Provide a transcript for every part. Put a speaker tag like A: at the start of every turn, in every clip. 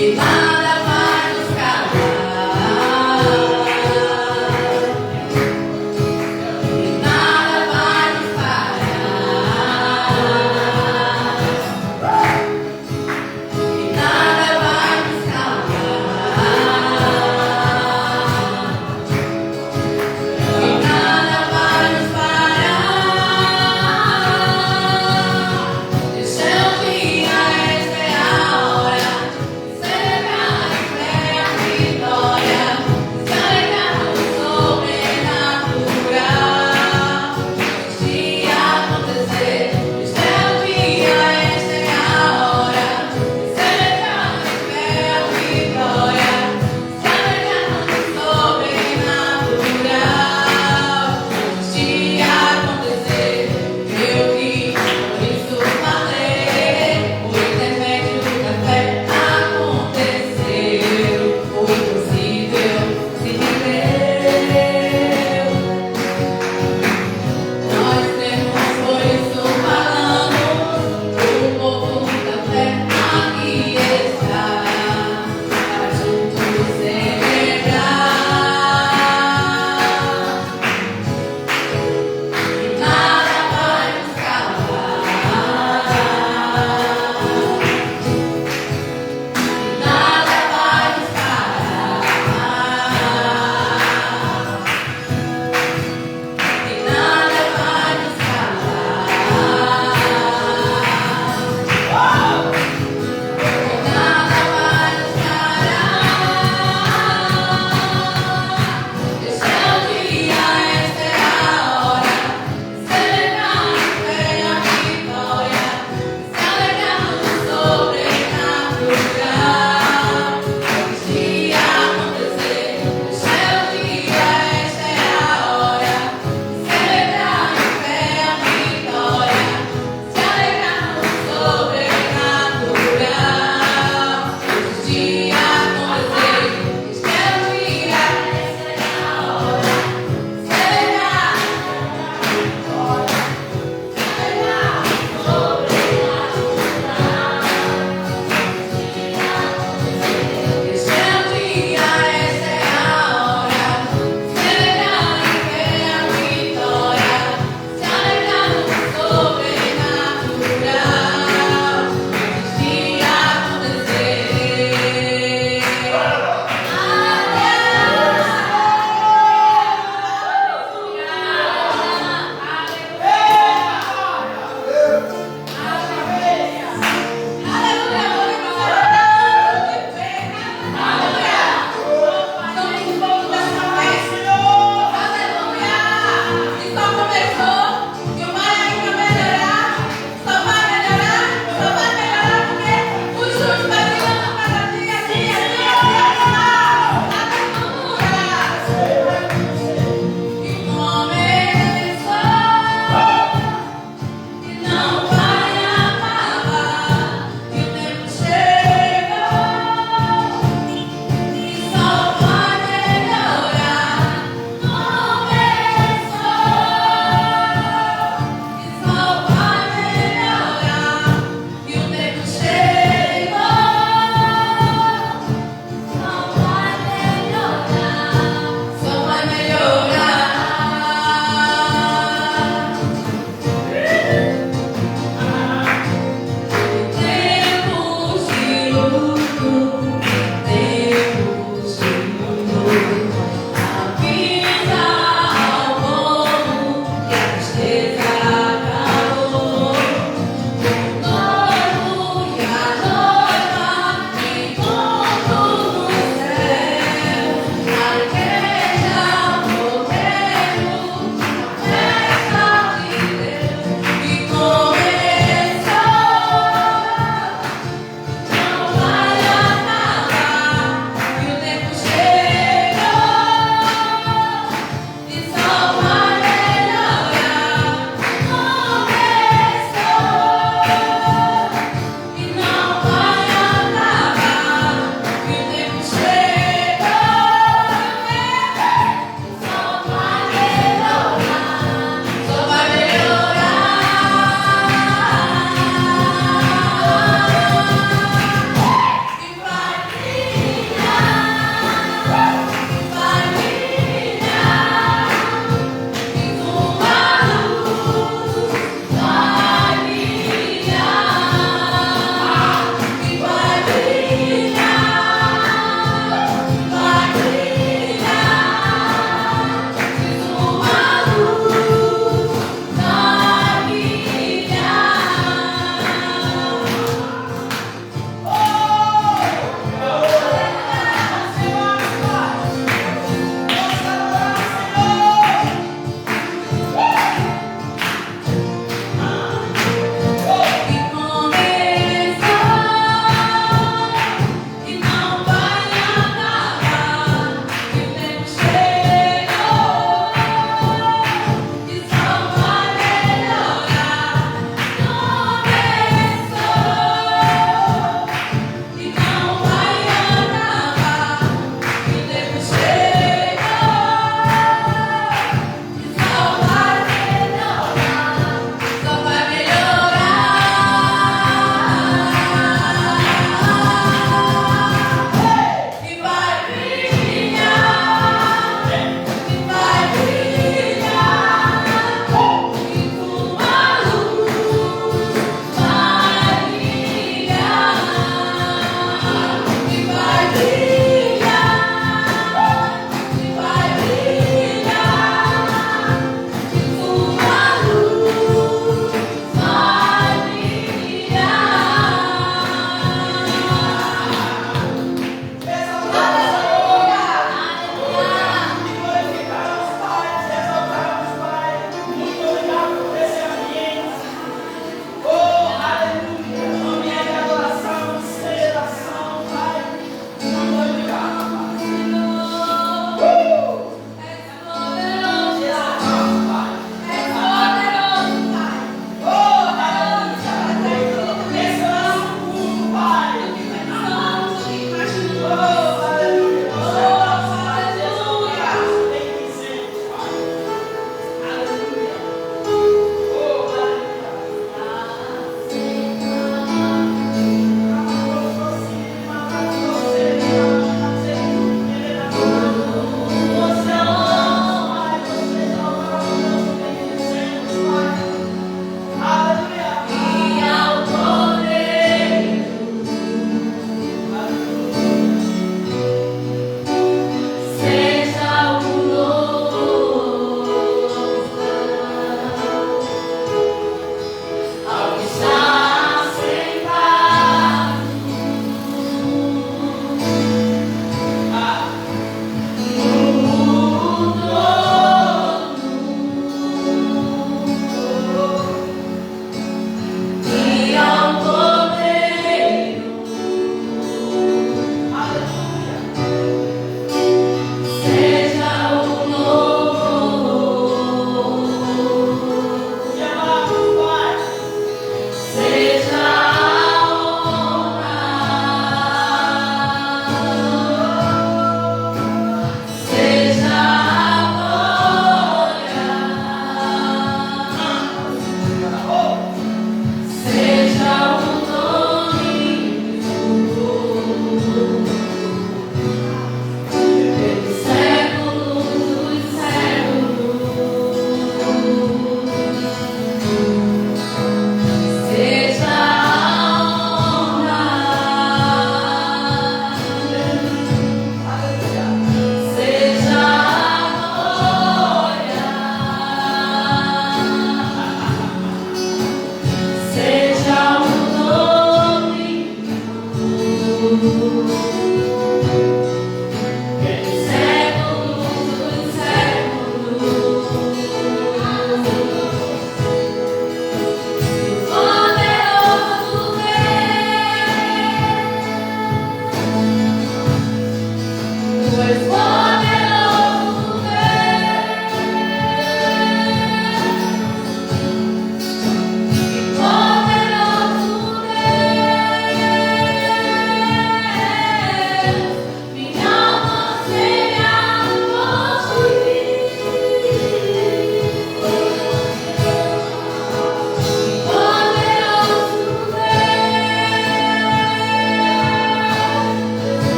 A: Será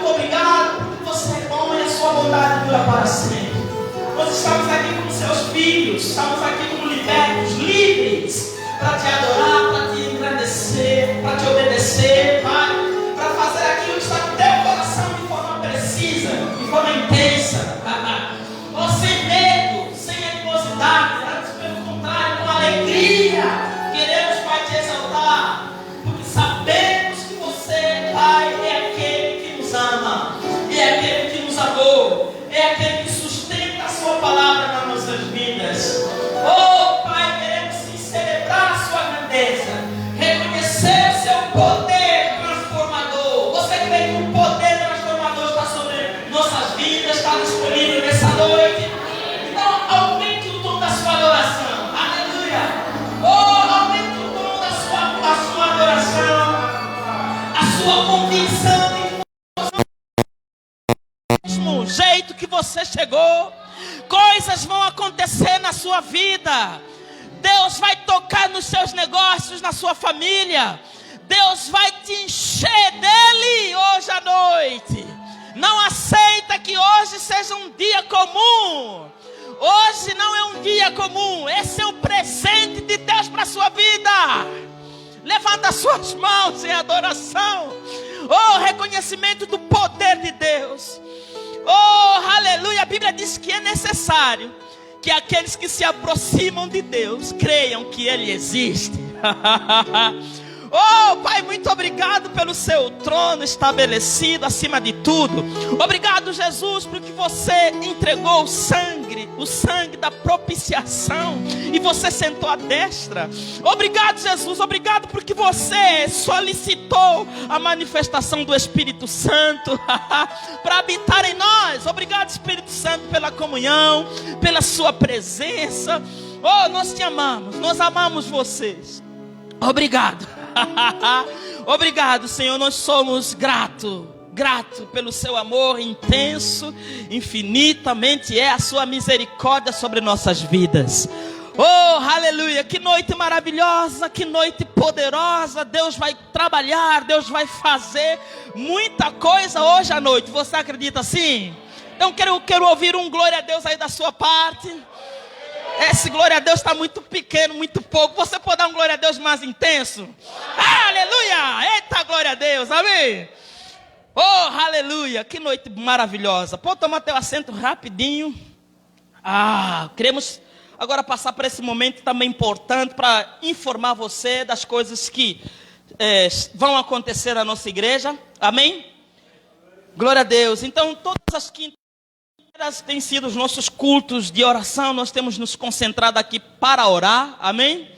A: Obrigado bondade dura para sempre. Nós estamos aqui como seus filhos, estamos aqui como libertos, livres, para te adorar, para te engrandecer, para te obedecer, Pai, para fazer aquilo que está no teu coração de forma precisa, de forma intensa, oh, sem medo, sem animosidade, antes pelo contrário, com alegria. Queremos, Pai, te exaltar, porque sabemos que você, Pai, é aquele que nos ama, é aquele que nos amou, é aquele que sustenta a sua palavra nas nossas vidas. Oh, Pai, queremos sim celebrar a sua grandeza, reconhecer o seu poder transformador. Você crê que o poder transformador está sobre nossas vidas, está disponível nessa noite? Então, aumente o tom da sua adoração. Aleluia! Oh, aumente o tom da sua adoração, a sua convicção de mesmo jeito que você chegou, coisas vão acontecer na sua vida. Deus vai tocar nos seus negócios, na sua família. Deus vai te encher dele hoje à noite. Não aceita que hoje seja um dia comum. Hoje não é um dia comum. Esse é o presente de Deus para a sua vida. Levanta as suas mãos em adoração. Oh, reconhecimento do poder de Deus. Oh, aleluia. A Bíblia diz que é necessário que aqueles que se aproximam de Deus creiam que Ele existe. Oh, Pai, muito obrigado pelo seu trono estabelecido acima de tudo. Obrigado, Jesus, porque você entregou o sangue da propiciação, e você sentou à destra. Obrigado, Jesus, obrigado porque você solicitou a manifestação do Espírito Santo para habitar em nós. Obrigado, Espírito Santo, pela comunhão, pela sua presença. Oh, nós te amamos, nós amamos vocês. Obrigado. Obrigado, Senhor, nós somos grato pelo seu amor intenso, infinitamente é a sua misericórdia sobre nossas vidas. Oh, aleluia, que noite maravilhosa, que noite poderosa. Deus vai trabalhar, Deus vai fazer muita coisa hoje à noite. Você acredita assim? Então quero ouvir um glória a Deus aí da sua parte. Esse glória a Deus está muito pequeno, muito pouco. Você pode dar um glória a Deus mais intenso? Aleluia! Eita, glória a Deus, amém? Oh, aleluia, que noite maravilhosa. Pode tomar teu assento rapidinho. Queremos agora passar por esse momento também importante para informar você das coisas que vão acontecer na nossa igreja, amém? Glória a Deus. Então, todas as quintas têm sido os nossos cultos de oração. Nós temos nos concentrado aqui para orar, amém?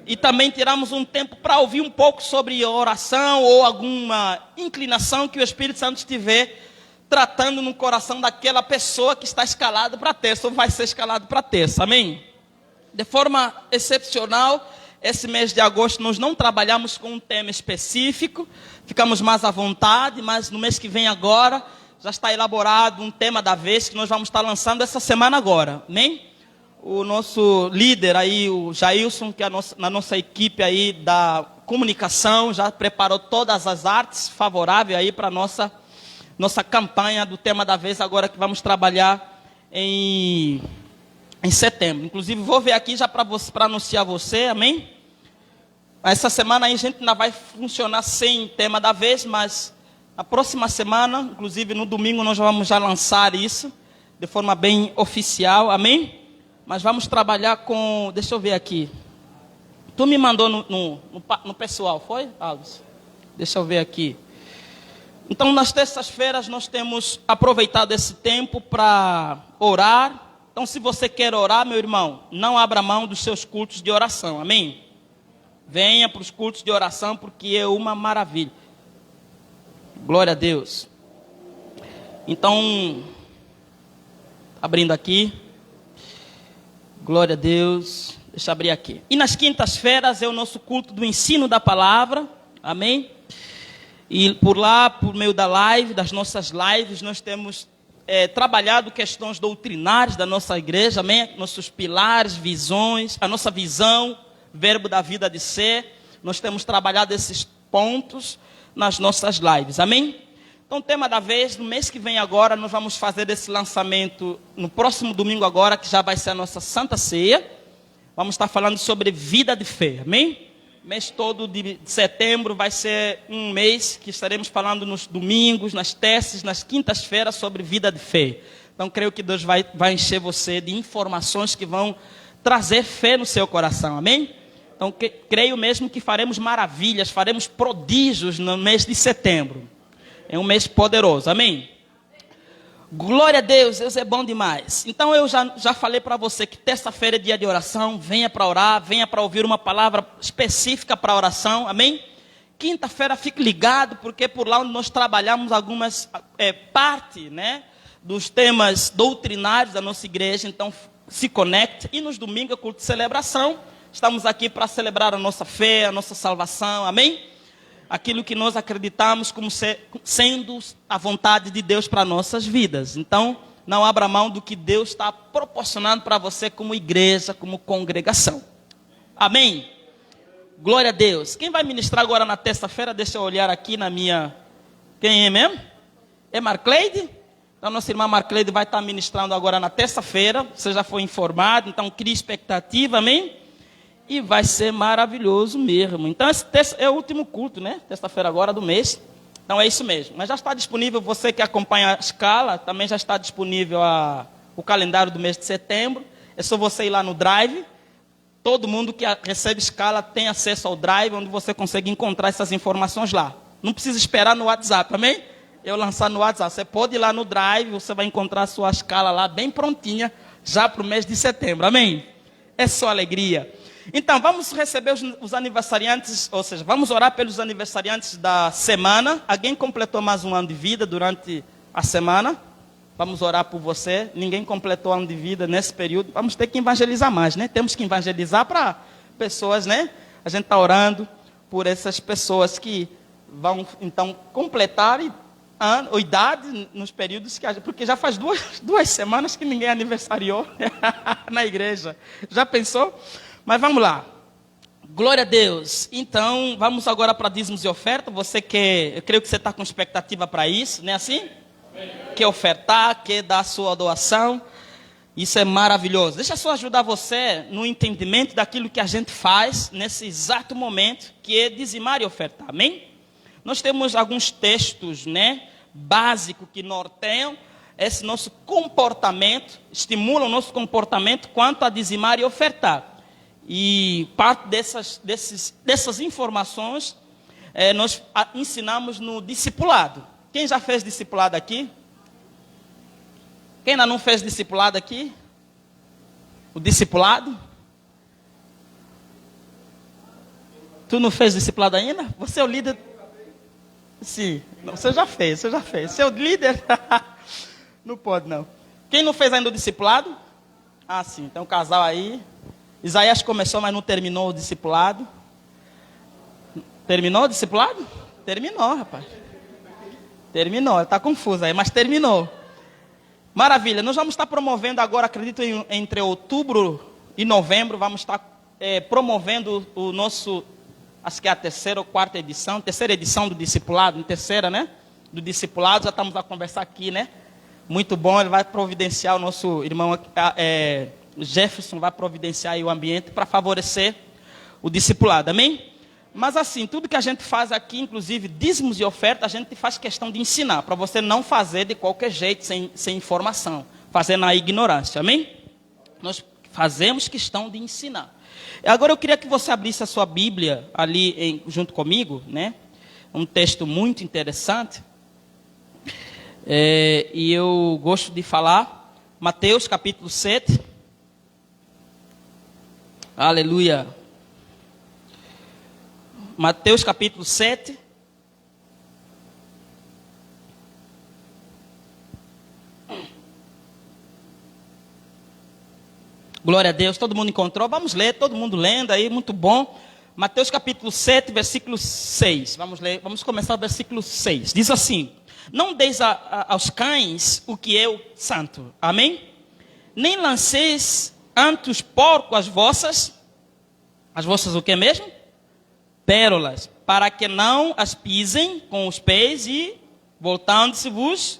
A: E também tiramos um tempo para ouvir um pouco sobre oração ou alguma inclinação que o Espírito Santo estiver tratando no coração daquela pessoa que está escalado para terça ou vai ser escalado para terça, amém? De forma excepcional, esse mês de agosto nós não trabalhamos com um tema específico, ficamos mais à vontade, mas no mês que vem agora já está elaborado um tema da vez que nós vamos estar lançando essa semana agora, amém? O nosso líder aí, o Jailson, que é na nossa equipe aí da comunicação, já preparou todas as artes favoráveis aí para nossa campanha do tema da vez agora, que vamos trabalhar em setembro. Inclusive vou ver aqui já para anunciar você, amém? Essa semana aí a gente ainda vai funcionar sem tema da vez, mas a próxima semana, inclusive no domingo, nós vamos já lançar isso de forma bem oficial, amém? Mas vamos trabalhar com, deixa eu ver aqui. Tu me mandou no pessoal, foi, Alves? Deixa eu ver aqui. Então, nas terças-feiras, nós temos aproveitado esse tempo para orar. Então, se você quer orar, meu irmão, não abra mão dos seus cultos de oração, amém? Venha para os cultos de oração, porque é uma maravilha. Glória a Deus. Então, abrindo aqui. Glória a Deus. Deixa eu abrir aqui. E nas quintas-feiras é o nosso culto do ensino da palavra. Amém? E por lá, por meio da live, das nossas lives, nós temos trabalhado questões doutrinárias da nossa igreja. Amém? Nossos pilares, visões, a nossa visão, verbo da vida de ser. Nós temos trabalhado esses pontos nas nossas lives. Amém? Então, o tema da vez, no mês que vem agora, nós vamos fazer esse lançamento no próximo domingo agora, que já vai ser a nossa Santa Ceia. Vamos estar falando sobre vida de fé, amém? O mês todo de setembro vai ser um mês que estaremos falando nos domingos, nas terças, nas quintas-feiras sobre vida de fé. Então, creio que Deus vai encher você de informações que vão trazer fé no seu coração, amém? Então, creio mesmo que faremos maravilhas, faremos prodígios no mês de setembro. É um mês poderoso, amém? Glória a Deus, Deus é bom demais. Então eu já falei para você que terça-feira é dia de oração, venha para orar, venha para ouvir uma palavra específica para oração, amém? Quinta-feira fique ligado, porque por lá onde nós trabalhamos algumas parte, né, dos temas doutrinários da nossa igreja, então se conecte. E nos domingos é culto de celebração, estamos aqui para celebrar a nossa fé, a nossa salvação, amém? Aquilo que nós acreditamos como sendo a vontade de Deus para nossas vidas. Então, não abra mão do que Deus está proporcionando para você como igreja, como congregação. Amém? Glória a Deus. Quem vai ministrar agora na terça-feira? Deixa eu olhar aqui na minha... Quem é mesmo? É Marcleide? Então, nossa irmã Marcleide vai estar ministrando agora na terça-feira. Você já foi informado, então crie expectativa, amém? E vai ser maravilhoso mesmo. Então, esse é o último culto, né? Terça-feira agora do mês. Então, é isso mesmo. Mas já está disponível, você que acompanha a escala, também já está disponível o calendário do mês de setembro. É só você ir lá no Drive. Todo mundo que recebe escala tem acesso ao Drive, onde você consegue encontrar essas informações lá. Não precisa esperar no WhatsApp, amém? Eu lançar no WhatsApp. Você pode ir lá no Drive, você vai encontrar a sua escala lá bem prontinha, já para o mês de setembro, amém? É só alegria. Então, vamos receber os aniversariantes, ou seja, vamos orar pelos aniversariantes da semana. Alguém completou mais um ano de vida durante a semana? Vamos orar por você. Ninguém completou ano de vida nesse período. Vamos ter que evangelizar mais, né? Temos que evangelizar para pessoas, né? A gente está orando por essas pessoas que vão, então, completar a idade nos períodos que a gente... Porque já faz duas semanas que ninguém aniversariou na igreja. Já pensou? Mas vamos lá. Glória a Deus. Então, vamos agora para dízimos e oferta. Você quer, eu creio que você está com expectativa para isso, não é assim? Amém. Quer ofertar, quer dar a sua doação. Isso é maravilhoso. Deixa eu só ajudar você no entendimento daquilo que a gente faz nesse exato momento, que é dizimar e ofertar. Amém? Nós temos alguns textos, né, básicos que norteiam esse nosso comportamento, estimulam o nosso comportamento quanto a dizimar e ofertar. E parte dessas informações nós ensinamos no discipulado. Quem já fez discipulado aqui? Quem ainda não fez discipulado aqui? O discipulado? Tu não fez discipulado ainda? Você é o líder? Sim, você já fez. Seu líder? Não pode não. Quem não fez ainda o discipulado? Ah, sim, tem um casal aí. Isaías começou, mas não terminou o discipulado. Terminou o discipulado? Terminou, rapaz. Terminou, ele está confuso aí, mas terminou. Maravilha, nós vamos estar promovendo agora, acredito, entre outubro e novembro, vamos estar promovendo o nosso, acho que é a terceira edição do discipulado, terceira, né? Do discipulado, já estamos a conversar aqui, né? Muito bom, ele vai providenciar o nosso irmão... Jefferson vai providenciar aí o ambiente para favorecer o discipulado, amém? Mas assim, tudo que a gente faz aqui, inclusive dízimos e oferta, a gente faz questão de ensinar, para você não fazer de qualquer jeito, sem informação, fazer na ignorância, amém? Nós fazemos questão de ensinar. Agora eu queria que você abrisse a sua Bíblia ali junto comigo, né? Um texto muito interessante, e eu gosto de falar, Mateus capítulo 7, aleluia. Mateus capítulo 7. Glória a Deus, todo mundo encontrou? Vamos ler, todo mundo lendo aí, muito bom. Mateus capítulo 7, versículo 6. Vamos ler, vamos começar o versículo 6. Diz assim: não deis aos cães o que é o santo. Amém? Nem lanceis ante os porcos as vossas o que mesmo? Pérolas, para que não as pisem com os pés e voltando-se vos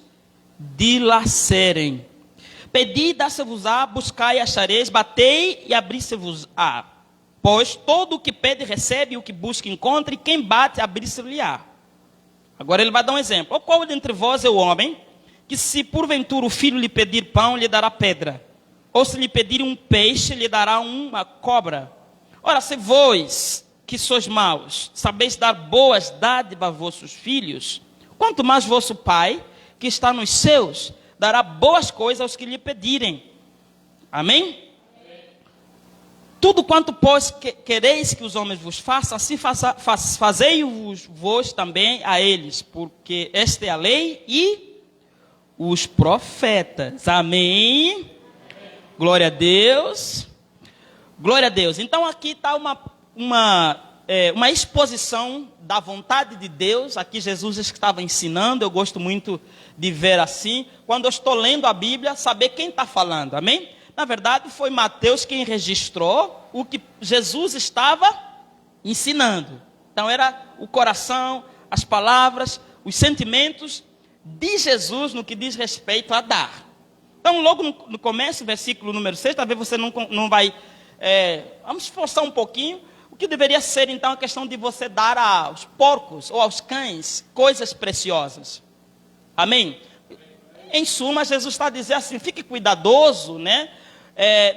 A: dilacerem. Pedi, dá-se-vos-á, buscai e achareis, batei e abri-se-vos-á. Pois todo o que pede recebe, o que busca encontra, e quem bate abrir-se-lhe-á. Agora ele vai dar um exemplo. Ou qual dentre vós é o homem, que se porventura o filho lhe pedir pão, lhe dará pedra? Ou se lhe pedir um peixe, lhe dará uma cobra? Ora, se vós, que sois maus, sabeis dar boas dádivas a vossos filhos, quanto mais vosso Pai, que está nos céus, dará boas coisas aos que lhe pedirem. Amém? Tudo quanto, pois, quereis que os homens vos façam, assim fazei-vos vós também a eles, porque esta é a lei e os profetas. Amém? Glória a Deus. Glória a Deus. Então aqui está uma exposição da vontade de Deus. Aqui Jesus estava ensinando. Eu gosto muito de ver assim. Quando eu estou lendo a Bíblia, saber quem está falando. Amém? Na verdade, foi Mateus quem registrou o que Jesus estava ensinando. Então, era o coração, as palavras, os sentimentos de Jesus no que diz respeito a dar. Então, logo no começo, versículo número 6, talvez você não vai... vamos esforçar um pouquinho. O que deveria ser, então, a questão de você dar aos porcos ou aos cães coisas preciosas. Amém? Em suma, Jesus está dizendo assim, fique cuidadoso, né?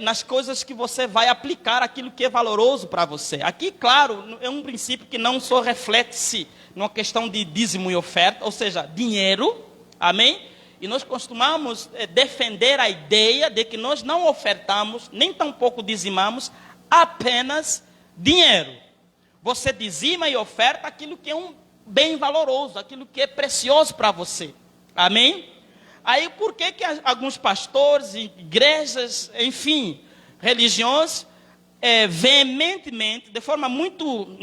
A: Nas coisas que você vai aplicar, aquilo que é valoroso para você. Aqui, claro, é um princípio que não só reflete-se numa questão de dízimo e oferta, ou seja, dinheiro, amém? E nós costumamos defender a ideia de que nós não ofertamos, nem tampouco dizimamos, apenas dinheiro. Você dizima e oferta aquilo que é um bem valoroso, aquilo que é precioso para você, amém? Aí, por que alguns pastores, igrejas, enfim, religiões, veementemente, de forma muito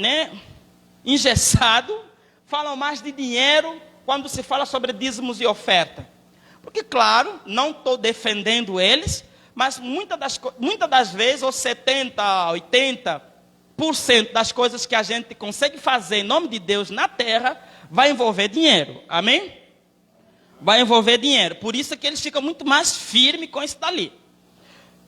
A: engessado, falam mais de dinheiro quando se fala sobre dízimos e oferta? Porque, claro, não estou defendendo eles, mas muitas das vezes, ou 70%, 80% das coisas que a gente consegue fazer em nome de Deus na terra, vai envolver dinheiro, amém? Vai envolver dinheiro. Por isso que eles ficam muito mais firmes com isso dali.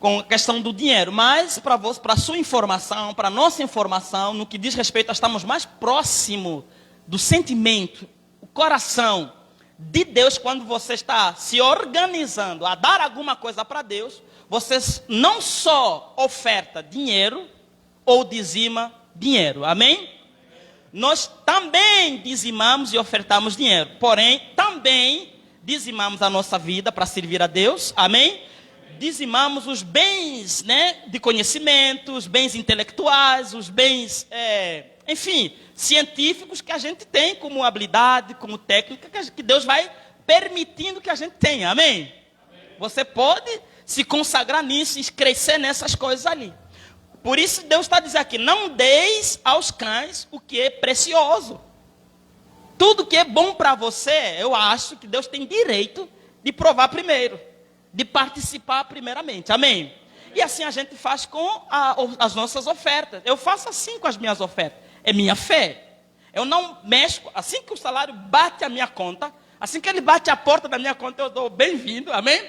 A: Com a questão do dinheiro. Mas, para a sua informação, para a nossa informação, no que diz respeito a estarmos mais próximo do sentimento, o coração de Deus, quando você está se organizando a dar alguma coisa para Deus, você não só oferta dinheiro ou dizima dinheiro. Amém? Nós também dizimamos e ofertamos dinheiro. Porém, também dizimamos a nossa vida para servir a Deus, amém? Dizimamos os bens, de conhecimento, os bens intelectuais, os bens, enfim, científicos que a gente tem como habilidade, como técnica, que Deus vai permitindo que a gente tenha, amém? Você pode se consagrar nisso e crescer nessas coisas ali. Por isso Deus está dizendo aqui, não deis aos cães o que é precioso. Tudo que é bom para você, eu acho que Deus tem direito de provar primeiro, de participar primeiramente, amém? E assim a gente faz com as nossas ofertas. Eu faço assim com as minhas ofertas, é minha fé. Eu não mexo, assim que o salário bate a minha conta, assim que ele bate a porta da minha conta, eu dou bem-vindo, amém?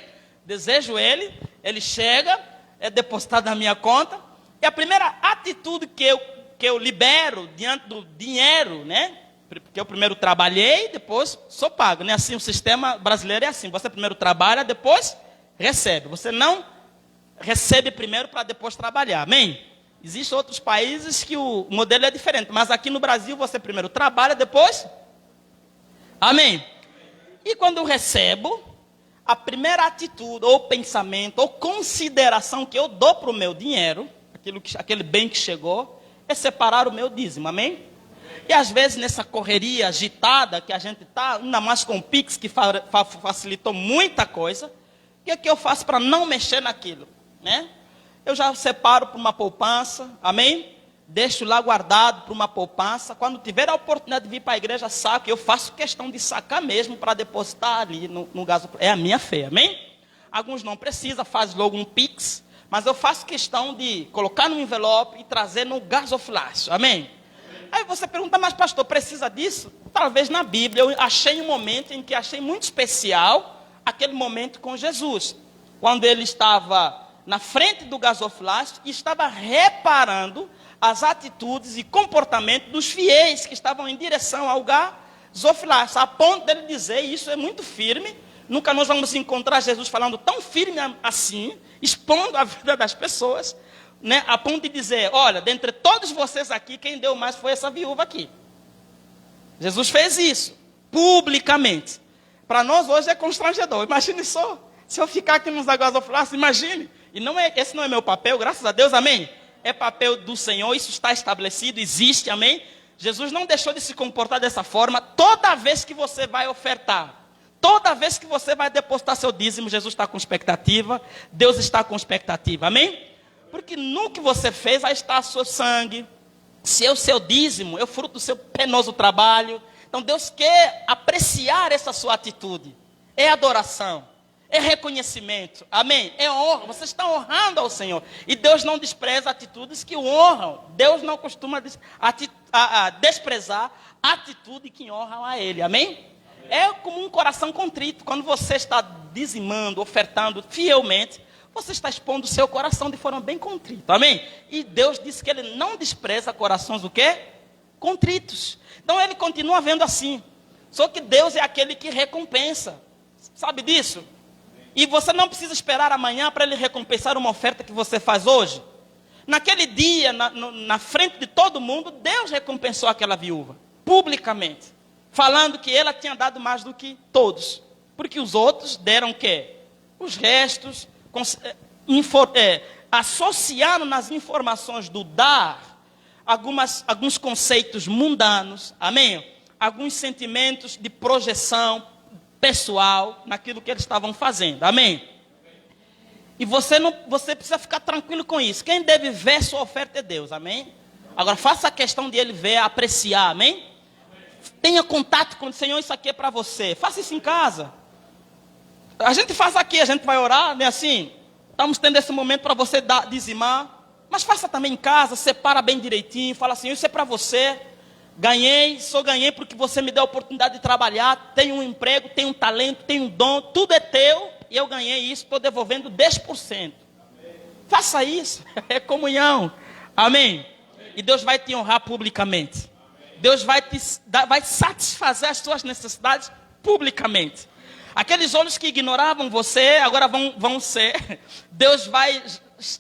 A: Desejo ele chega, é depositado na minha conta, e a primeira atitude que eu libero diante do dinheiro, porque eu primeiro trabalhei, depois sou pago, Assim o sistema brasileiro é assim, você primeiro trabalha, depois recebe. Você não recebe primeiro para depois trabalhar, amém? Existem outros países que o modelo é diferente, mas aqui no Brasil você primeiro trabalha, depois, amém? E quando eu recebo, a primeira atitude, ou pensamento, ou consideração que eu dou para o meu dinheiro, aquele bem que chegou, é separar o meu dízimo, amém? E às vezes nessa correria agitada que a gente está, ainda mais com o Pix, que facilitou muita coisa, o que eu faço para não mexer naquilo? Eu já separo para uma poupança, amém? Deixo lá guardado para uma poupança. Quando tiver a oportunidade de vir para a igreja, saco. Eu faço questão de sacar mesmo para depositar ali no gaso. É a minha fé, amém? Alguns não precisam, faz logo um Pix. Mas eu faço questão de colocar no envelope e trazer no gasofilácio, amém? Aí você pergunta, mas pastor, precisa disso? Talvez na Bíblia eu achei um momento em que achei muito especial, aquele momento com Jesus. Quando ele estava na frente do gasofilácio e estava reparando as atitudes e comportamento dos fiéis que estavam em direção ao gasofilácio. A ponto dele dizer, e isso é muito firme, nunca nós vamos encontrar Jesus falando tão firme assim, expondo a vida das pessoas, né, a ponto de dizer, olha, dentre todos vocês aqui, quem deu mais foi essa viúva aqui. Jesus fez isso, publicamente. Para nós hoje é constrangedor. Imagine só, se eu ficar aqui nos gasofilácios, imagine. E esse não é meu papel, graças a Deus, amém? É papel do Senhor, isso está estabelecido, existe, amém? Jesus não deixou de se comportar dessa forma. Toda vez que você vai ofertar, toda vez que você vai depositar seu dízimo, Jesus está com expectativa, Deus está com expectativa, amém? Porque no que você fez vai estar o seu sangue. Se é o seu dízimo, é o fruto do seu penoso trabalho. Então Deus quer apreciar essa sua atitude. É adoração, é reconhecimento, amém? É honra, você está honrando ao Senhor. E Deus não despreza atitudes que o honram. Deus não costuma desprezar atitude que honram a Ele, amém? É como um coração contrito. Quando você está dizimando, ofertando fielmente, você está expondo o seu coração de forma bem contrita, amém? E Deus disse que Ele não despreza corações o quê? Contritos. Então Ele continua vendo assim. Só que Deus é aquele que recompensa. Sabe disso? E você não precisa esperar amanhã para Ele recompensar uma oferta que você faz hoje. Naquele dia, na frente de todo mundo, Deus recompensou aquela viúva, publicamente. Falando que ela tinha dado mais do que todos. Porque os outros deram o quê? Os restos, associaram nas informações do dar alguns conceitos mundanos, amém? Alguns sentimentos de projeção pessoal naquilo que eles estavam fazendo, amém? E você precisa ficar tranquilo com isso. Quem deve ver sua oferta é Deus, amém? Agora faça a questão de Ele ver, apreciar, amém? Tenha contato com o Senhor, isso aqui é para você. Faça isso em casa. A gente faz aqui, a gente vai orar, né, assim. Estamos tendo esse momento para você dizimar. Mas faça também em casa, separa bem direitinho. Fala assim, isso é para você. Só ganhei porque você me deu a oportunidade de trabalhar. Tenho um emprego, tenho um talento, tenho um dom. Tudo é teu e eu ganhei isso, estou devolvendo 10%. Amém. Faça isso, é comunhão. Amém? E Deus vai te honrar publicamente. Deus vai satisfazer as suas necessidades publicamente. Aqueles olhos que ignoravam você, agora vão ser. Deus vai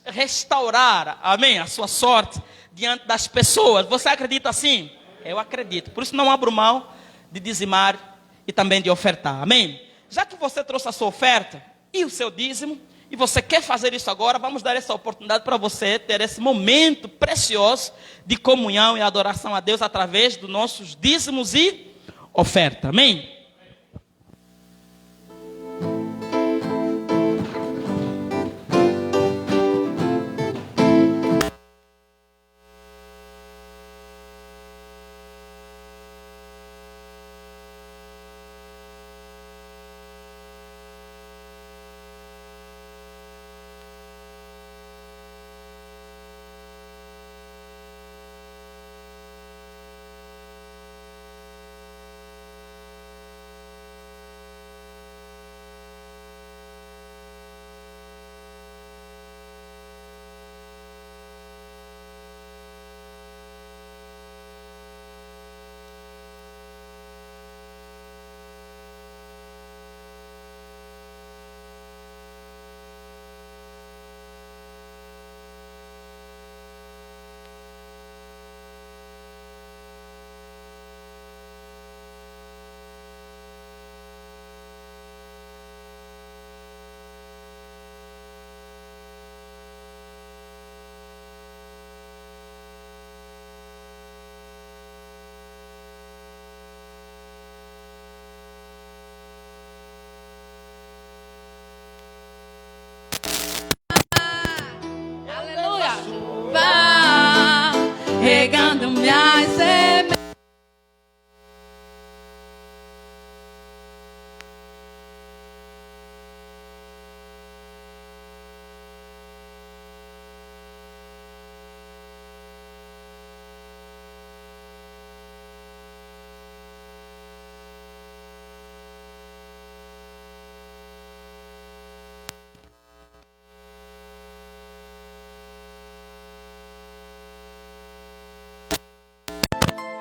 A: restaurar, amém, a sua sorte diante das pessoas. Você acredita assim? Eu acredito. Por isso não abro mão de dizimar e também de ofertar, amém? Já que você trouxe a sua oferta e o seu dízimo, e você quer fazer isso agora, vamos dar essa oportunidade para você ter esse momento precioso de comunhão e adoração a Deus através dos nossos dízimos e oferta, amém?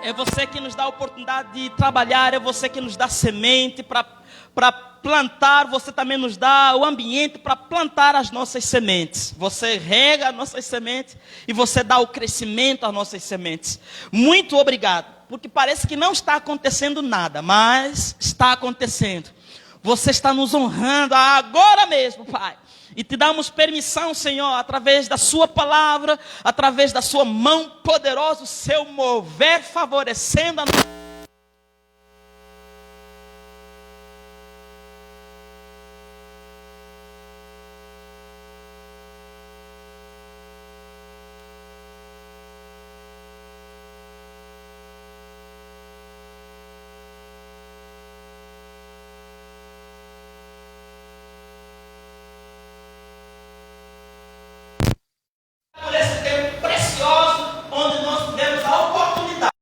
A: É você que nos dá a oportunidade de trabalhar, é você que nos dá semente para plantar, você também nos dá o ambiente para plantar as nossas sementes. Você rega as nossas sementes e você dá o crescimento às nossas sementes. Muito obrigado, porque parece que não está acontecendo nada, mas está acontecendo. Você está nos honrando agora mesmo, Pai. E te damos permissão, Senhor, através da sua palavra, através da sua mão poderosa, o seu mover favorecendo a nossa. Por esse tempo precioso, onde nós tivemos a oportunidade.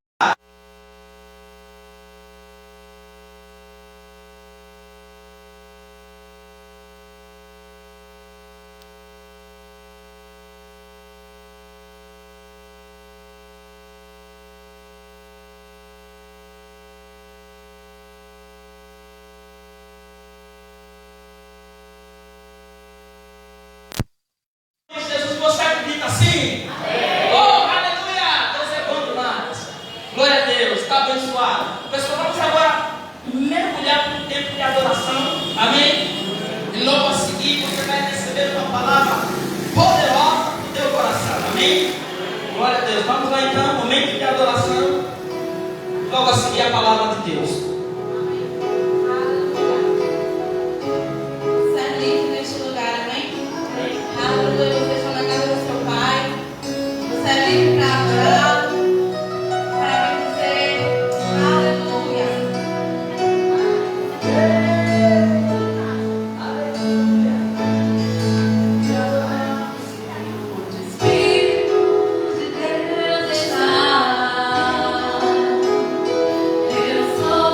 A: Jesus, você acredita assim? Amém. Oh, aleluia! Deus é bom demais. Glória a Deus, está abençoado. Pessoal, vamos agora mergulhar no tempo de adoração. Amém? E logo a seguir você vai receber uma palavra poderosa no teu coração. Amém? Glória a Deus. Vamos lá então, momento de adoração. Logo a seguir a palavra de Deus.
B: Aleluia, você está na casa do seu pai. Você é livre para adorá-lo, para dizer aleluia. Espírito de Deus está. Eu sou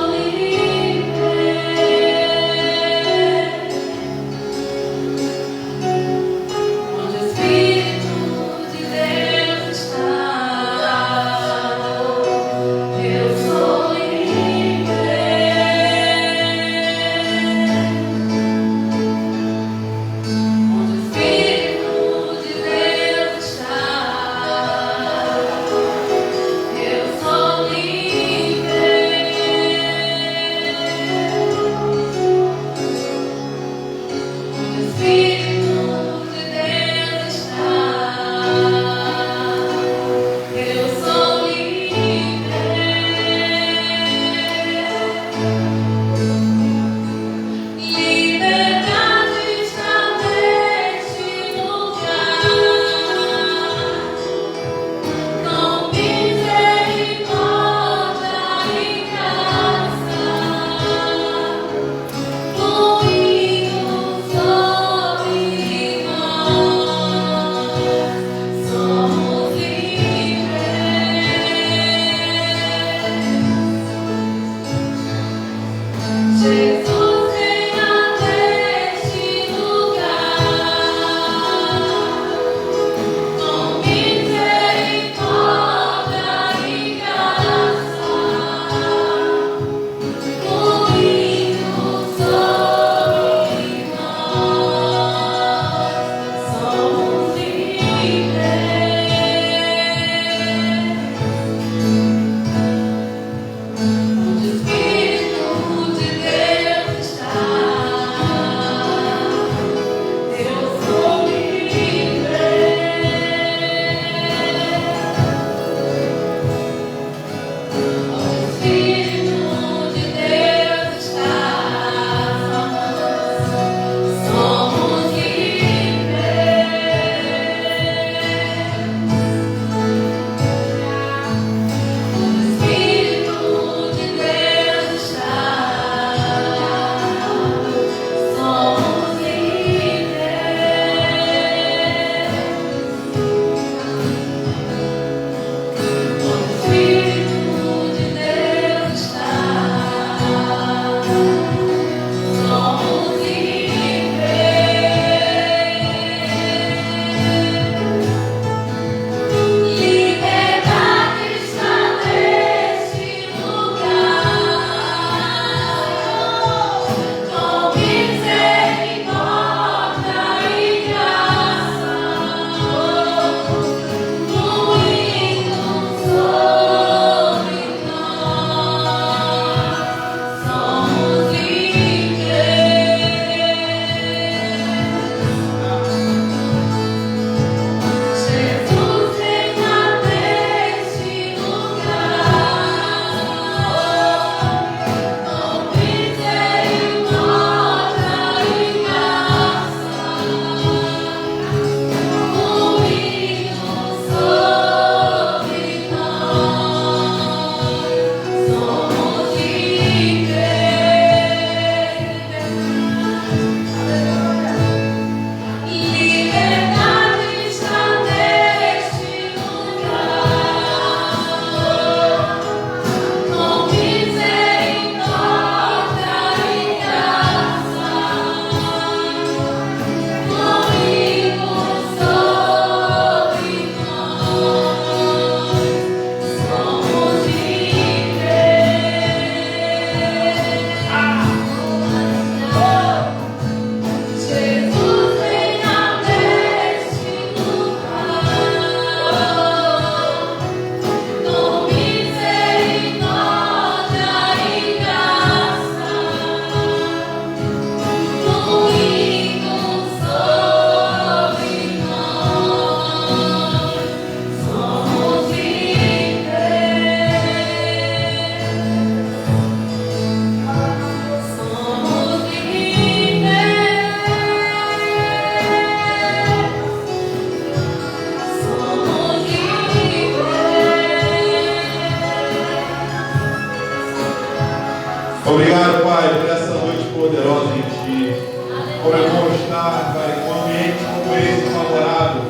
C: Como é bom estar, Pai, com um ambiente como esse, favorável.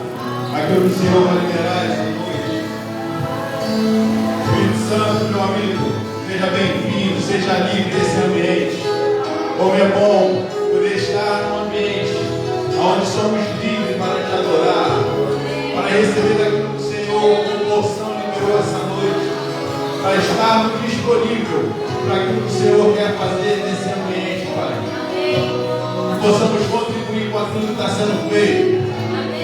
C: Aquilo que o Senhor vai liberar essa noite. Espírito Santo, meu amigo, seja bem-vindo, seja livre desse ambiente. Como é bom poder estar num ambiente onde somos livres para te adorar, para receber aquilo que o Senhor, com porção, liberou essa noite, para estarmos disponíveis para aquilo que o Senhor quer fazer nesse ambiente, Pai. Que possamos contribuir com aquilo que está sendo feito,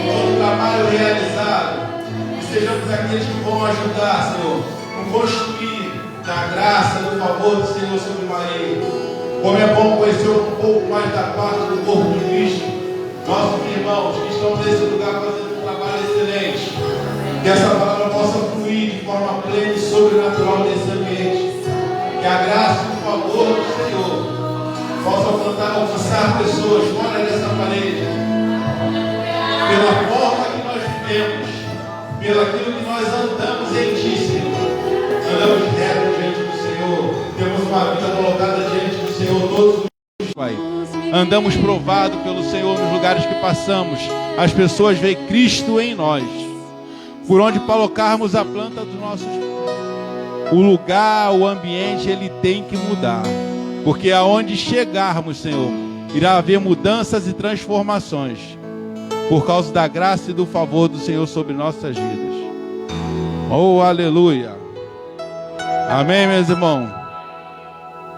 C: com o trabalho realizado, e sejamos aqueles que vão ajudar, Senhor, no construir da graça, do favor do Senhor sobre Maria. Como é bom conhecer um pouco mais da parte do corpo de Cristo, nossos irmãos que estão nesse lugar fazendo um trabalho excelente. Que essa palavra possa fluir de forma plena e sobrenatural nesse ambiente. Que a graça e o favor do Senhor possam alcançar pessoas fora dessa parede. Pela forma que nós vivemos, pelo aquilo que nós andamos em Ti, Senhor. Andamos reto diante do Senhor. Temos uma vida colocada diante do Senhor todos os dias, Pai. Andamos provados pelo Senhor nos lugares que passamos. As pessoas veem Cristo em nós. Por onde colocarmos a planta dos nossos... O lugar, o ambiente, ele tem que mudar. Porque aonde chegarmos, Senhor, irá haver mudanças e transformações. Por causa da graça e do favor do Senhor sobre nossas vidas. Oh, aleluia. Amém, meus irmãos.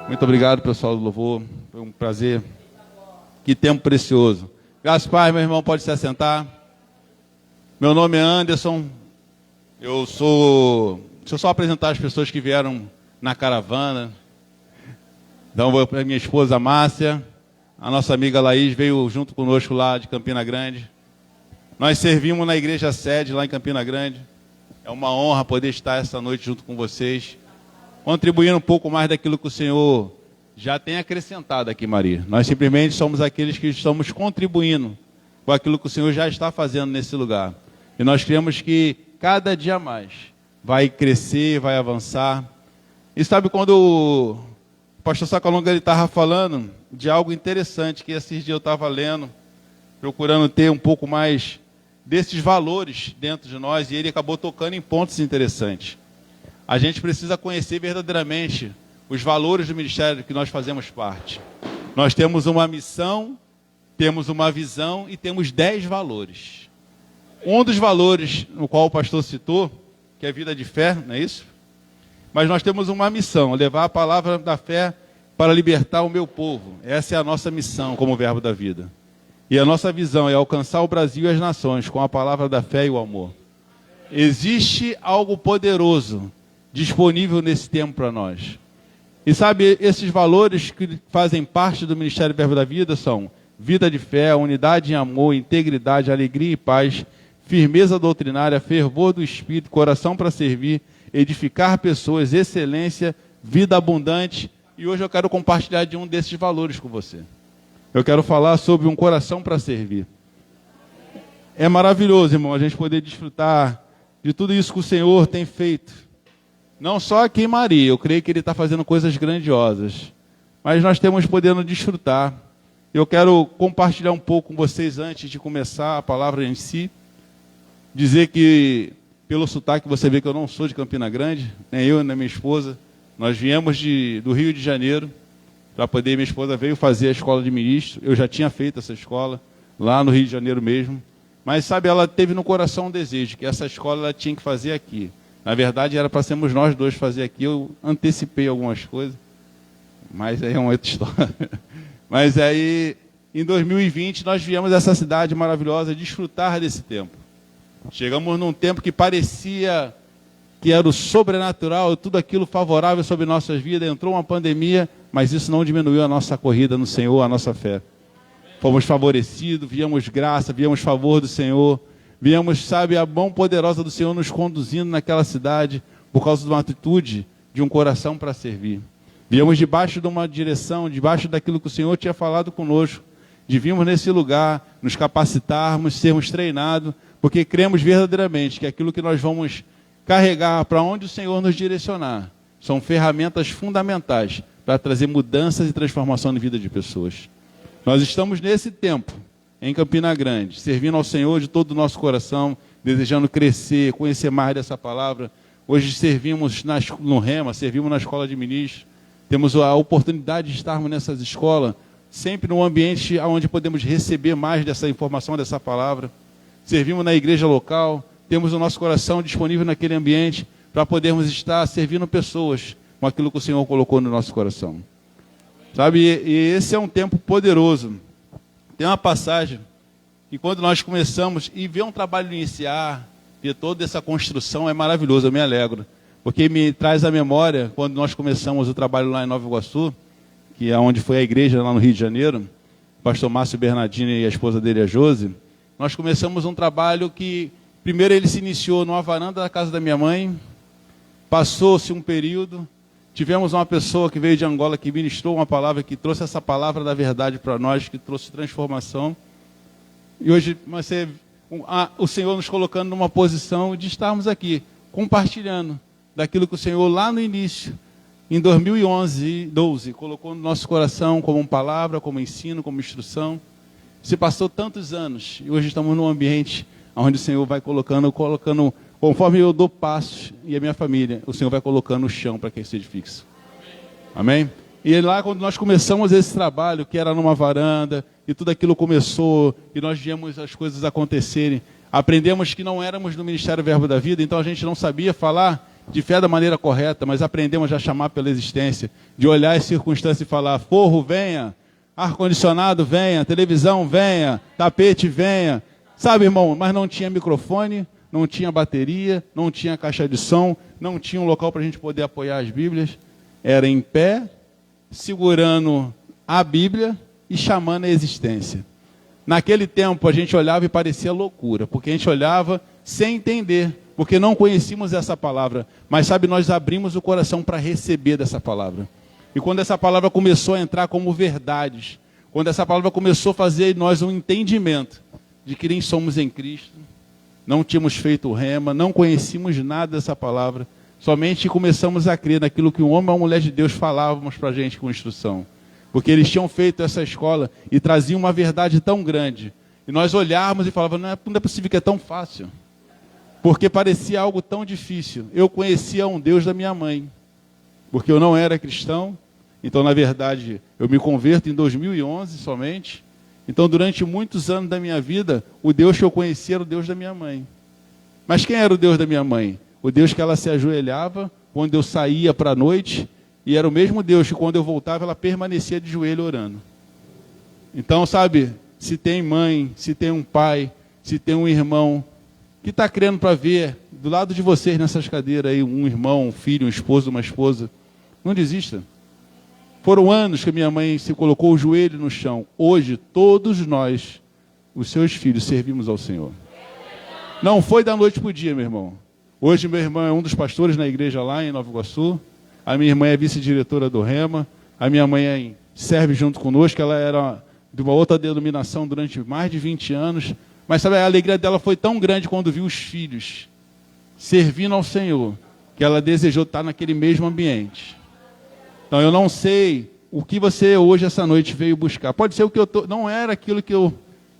C: Muito obrigado, pessoal do louvor. Foi um prazer. Que tempo precioso. Graças, Pai, meu irmão, pode se assentar. Meu nome é Anderson. Deixa eu só apresentar as pessoas que vieram na caravana. Então, vou para minha esposa Márcia. A nossa amiga Laís veio junto conosco lá de Campina Grande. Nós servimos na igreja sede lá em Campina Grande. É uma honra poder estar essa noite junto com vocês, contribuindo um pouco mais daquilo que o Senhor já tem acrescentado aqui, Maria. Nós simplesmente somos aqueles que estamos contribuindo com aquilo que o Senhor já está fazendo nesse lugar. E nós cremos que cada dia mais vai crescer, vai avançar. E sabe, quando o pastor Sacalonga estava falando de algo interessante, que esses dias eu estava lendo, procurando ter um pouco mais desses valores dentro de nós, e ele acabou tocando em pontos interessantes. A gente precisa conhecer verdadeiramente os valores do ministério que nós fazemos parte. Nós temos uma missão, temos uma visão e temos 10 valores. Um dos valores no qual o pastor citou, que é a vida de fé, não é isso? Mas nós temos uma missão, levar a palavra da fé para libertar o meu povo. Essa é a nossa missão como verbo da vida. E a nossa visão é alcançar o Brasil e as nações com a palavra da fé e o amor. Existe algo poderoso disponível nesse tempo para nós. E sabe, esses valores que fazem parte do Ministério Verbo da Vida são vida de fé, unidade em amor, integridade, alegria e paz, firmeza doutrinária, fervor do Espírito, coração para servir, edificar pessoas, excelência, vida abundante. E hoje eu quero compartilhar de um desses valores com você. Eu quero falar sobre um coração para servir. É maravilhoso, irmão, a gente poder desfrutar de tudo isso que o Senhor tem feito. Não só aqui em Maria, eu creio que Ele está fazendo coisas grandiosas. Mas nós temos podendo desfrutar. Eu quero compartilhar um pouco com vocês antes de começar a palavra em si. Dizer que, pelo sotaque, você vê que eu não sou de Campina Grande, nem eu, nem minha esposa. Nós viemos do Rio de Janeiro, para poder, minha esposa veio fazer a escola de ministro. Eu já tinha feito essa escola, lá no Rio de Janeiro mesmo. Mas, sabe, ela teve no coração um desejo, que essa escola ela tinha que fazer aqui. Na verdade, era para sermos nós dois fazer aqui. Eu antecipei algumas coisas, mas aí é uma outra história. Mas aí, em 2020, nós viemos a essa cidade maravilhosa desfrutar desse tempo. Chegamos num tempo que parecia que era o sobrenatural, tudo aquilo favorável sobre nossas vidas. Entrou uma pandemia, mas isso não diminuiu a nossa corrida no Senhor, a nossa fé. Fomos favorecidos, viemos graça, viemos favor do Senhor, viemos, sabe, a mão poderosa do Senhor nos conduzindo naquela cidade, por causa de uma atitude de um coração para servir. Viemos debaixo de uma direção, debaixo daquilo que o Senhor tinha falado conosco, de virmos nesse lugar, nos capacitarmos, sermos treinados, porque cremos verdadeiramente que aquilo que nós vamos carregar para onde o Senhor nos direcionar, são ferramentas fundamentais para trazer mudanças e transformação na vida de pessoas. Nós estamos nesse tempo, em Campina Grande, servindo ao Senhor de todo o nosso coração, desejando crescer, conhecer mais dessa palavra. Hoje servimos no Rema, servimos na escola de ministros. Temos a oportunidade de estarmos nessas escolas, sempre num ambiente onde podemos receber mais dessa informação, dessa palavra. Servimos na igreja local, temos o nosso coração disponível naquele ambiente para podermos estar servindo pessoas com aquilo que o Senhor colocou no nosso coração. Sabe, e esse é um tempo poderoso. Tem uma passagem que quando nós começamos e ver um trabalho iniciar, ver toda essa construção é maravilhoso, eu me alegro. Porque me traz à memória, quando nós começamos o trabalho lá em Nova Iguaçu, que é onde foi a igreja lá no Rio de Janeiro, o pastor Márcio Bernardini e a esposa dele, a Josi, nós começamos um trabalho que, primeiro ele se iniciou numa varanda da casa da minha mãe, passou-se um período, tivemos uma pessoa que veio de Angola, que ministrou uma palavra, que trouxe essa palavra da verdade para nós, que trouxe transformação. E hoje o Senhor nos colocando numa posição de estarmos aqui, compartilhando daquilo que o Senhor lá no início, em 2011, 12, colocou no nosso coração como uma palavra, como ensino, como instrução. Se passou tantos anos e hoje estamos num ambiente onde o Senhor vai colocando, conforme eu dou passos e a minha família, o Senhor vai colocando o chão para que isso seja fixo. Amém? E lá quando nós começamos esse trabalho, que era numa varanda, e tudo aquilo começou, e nós víamos as coisas acontecerem, aprendemos que não éramos no Ministério Verbo da Vida, então a gente não sabia falar de fé da maneira correta, mas aprendemos a chamar pela existência, de olhar as circunstâncias e falar, forro venha, ar-condicionado venha, televisão venha, tapete venha, sabe, irmão, mas não tinha microfone, não tinha bateria, não tinha caixa de som, não tinha um local para a gente poder apoiar as Bíblias, era em pé, segurando a Bíblia e chamando a existência. Naquele tempo a gente olhava e parecia loucura, porque a gente olhava sem entender, porque não conhecíamos essa palavra, mas sabe, nós abrimos o coração para receber dessa palavra. E quando essa palavra começou a entrar como verdades, quando essa palavra começou a fazer em nós um entendimento de que nem somos em Cristo, não tínhamos feito o rema, não conhecíamos nada dessa palavra, somente começamos a crer naquilo que um homem ou uma mulher de Deus falávamos para a gente com instrução. Porque eles tinham feito essa escola e traziam uma verdade tão grande. E nós olhávamos e falávamos, não é possível que é tão fácil. Porque parecia algo tão difícil. Eu conhecia um Deus da minha mãe, porque eu não era cristão. Então, na verdade, eu me converto em 2011 somente. Então, durante muitos anos da minha vida, o Deus que eu conhecia era o Deus da minha mãe. Mas quem era o Deus da minha mãe? O Deus que ela se ajoelhava quando eu saía para a noite, e era o mesmo Deus que quando eu voltava, ela permanecia de joelho orando. Então, sabe, se tem mãe, se tem um pai, se tem um irmão que está crendo para ver do lado de vocês nessas cadeiras aí, um irmão, um filho, um esposo, uma esposa, não desista. Foram anos que minha mãe se colocou o joelho no chão. Hoje, todos nós, os seus filhos, servimos ao Senhor. Não foi da noite para o dia, meu irmão. Hoje, meu irmão é um dos pastores na igreja lá em Nova Iguaçu. A minha irmã é vice-diretora do Rema. A minha mãe serve junto conosco. Ela era de uma outra denominação durante mais de 20 anos. Mas, sabe, a alegria dela foi tão grande quando viu os filhos servindo ao Senhor, que ela desejou estar naquele mesmo ambiente. Então, eu não sei o que você hoje, essa noite, veio buscar. Pode ser o que não era aquilo que eu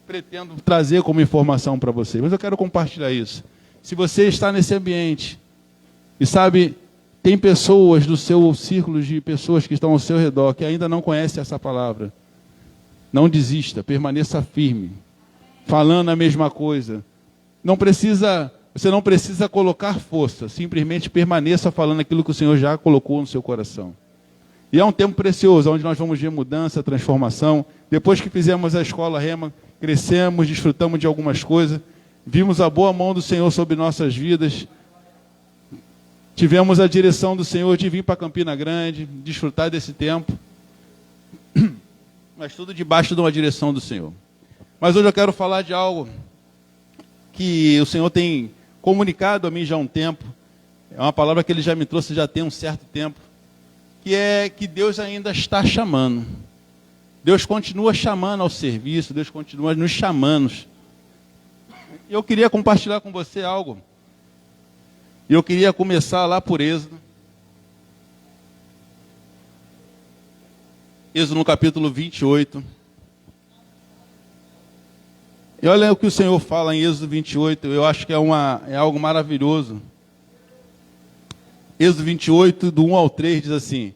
C: pretendo trazer como informação para você, mas eu quero compartilhar isso. Se você está nesse ambiente e sabe, tem pessoas do seu círculo de pessoas que estão ao seu redor que ainda não conhecem essa palavra, não desista, permaneça firme, falando a mesma coisa. Você não precisa colocar força, simplesmente permaneça falando aquilo que o Senhor já colocou no seu coração. E é um tempo precioso, onde nós vamos ver mudança, transformação. Depois que fizemos a escola Rema, crescemos, desfrutamos de algumas coisas, vimos a boa mão do Senhor sobre nossas vidas, tivemos a direção do Senhor de vir para Campina Grande, desfrutar desse tempo, mas tudo debaixo de uma direção do Senhor. Mas hoje eu quero falar de algo que o Senhor tem comunicado a mim já há um tempo, é uma palavra que Ele já me trouxe já tem um certo tempo, que é que Deus ainda está chamando. Deus continua chamando ao serviço, Deus continua nos chamando. Eu queria compartilhar com você algo. Eu queria começar lá por Êxodo. Êxodo no capítulo 28. E olha o que o Senhor fala em Êxodo 28, eu acho que é algo maravilhoso. Êxodo 28, do 1 ao 3, diz assim: